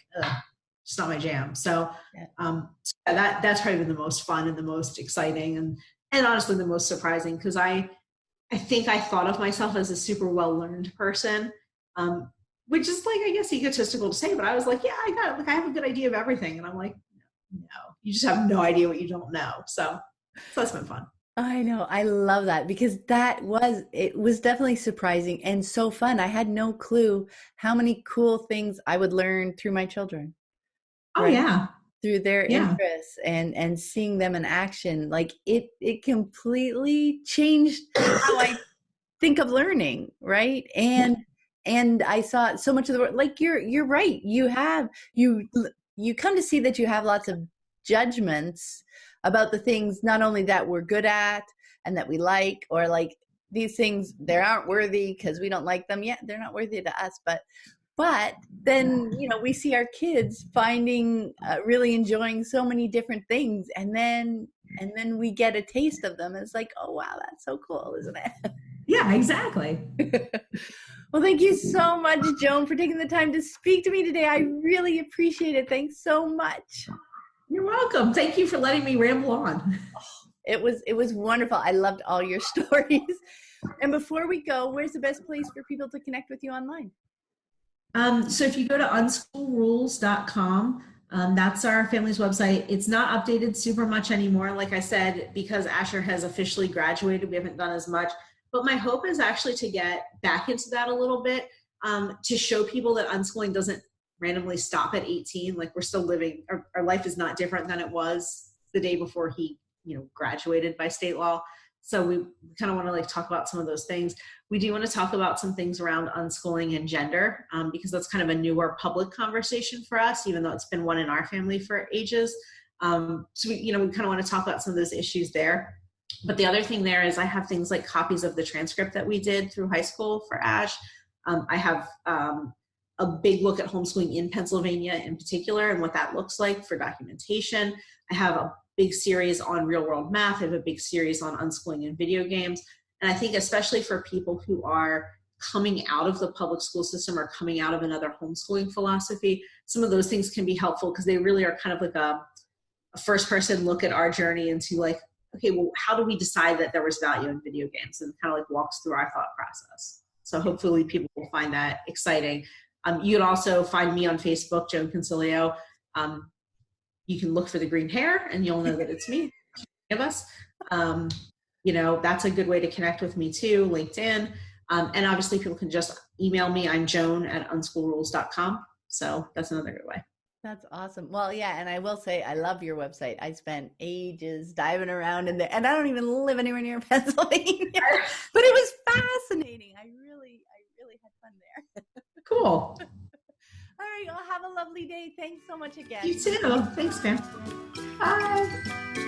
it's not my jam. So that's probably been the most fun and the most exciting and honestly the most surprising, because I think I thought of myself as a super well-learned person, which is like, I guess egotistical to say, but I was like, yeah, I have a good idea of everything. And I'm like, no, you just have no idea what you don't know. So that's been fun. I know. I love that, because it was definitely surprising and so fun. I had no clue how many cool things I would learn through my children. Oh, right? yeah. Through their interests and seeing them in action. Like it completely changed how I think of learning, right? And I saw so much of the world. Like you're right. You come to see that you have lots of judgments about the things not only that we're good at and that we like, or like these things, they aren't worthy because we don't like them yet. They're not worthy to us, but then, you know, we see our kids finding, really enjoying so many different things. And then we get a taste of them. It's like, oh, wow, that's so cool, isn't it? Yeah, exactly. Well, thank you so much, Joan, for taking the time to speak to me today. I really appreciate it. Thanks so much. You're welcome. Thank you for letting me ramble on. It was wonderful. I loved all your stories. And before we go, where's the best place for people to connect with you online? So if you go to unschoolrules.com, that's our family's website. It's not updated super much anymore. Like I said, because Asher has officially graduated, we haven't done as much. But my hope is actually to get back into that a little bit, to show people that unschooling doesn't randomly stop at 18. Like, we're still living, our life is not different than it was the day before he, graduated by state law. So we kind of want to like talk about some of those things. We do want to talk about some things around unschooling and gender, because that's kind of a newer public conversation for us, even though it's been one in our family for ages. So we kind of want to talk about some of those issues there. But the other thing there is I have things like copies of the transcript that we did through high school for Ash. I have a big look at homeschooling in Pennsylvania in particular and what that looks like for documentation. I have a big series on real world math. I have a big series on unschooling and video games. And I think especially for people who are coming out of the public school system or coming out of another homeschooling philosophy, some of those things can be helpful because they really are kind of like a first person look at our journey into like, okay, well, how do we decide that there was value in video games, and kind of like walks through our thought process. So hopefully people will find that exciting. You can also find me on Facebook, Joan Concilio. You can look for the green hair and you'll know that it's me, of us. That's a good way to connect with me too, LinkedIn. And obviously people can just email me. I'm joan@unschoolrules.com. So that's another good way. That's awesome. Well, yeah, and I will say I love your website. I spent ages diving around in there, and I don't even live anywhere near Pennsylvania, but it was fascinating. I really had fun there. Cool. All right, well, have a lovely day. Thanks so much again. You too. Thanks, Pam. Bye.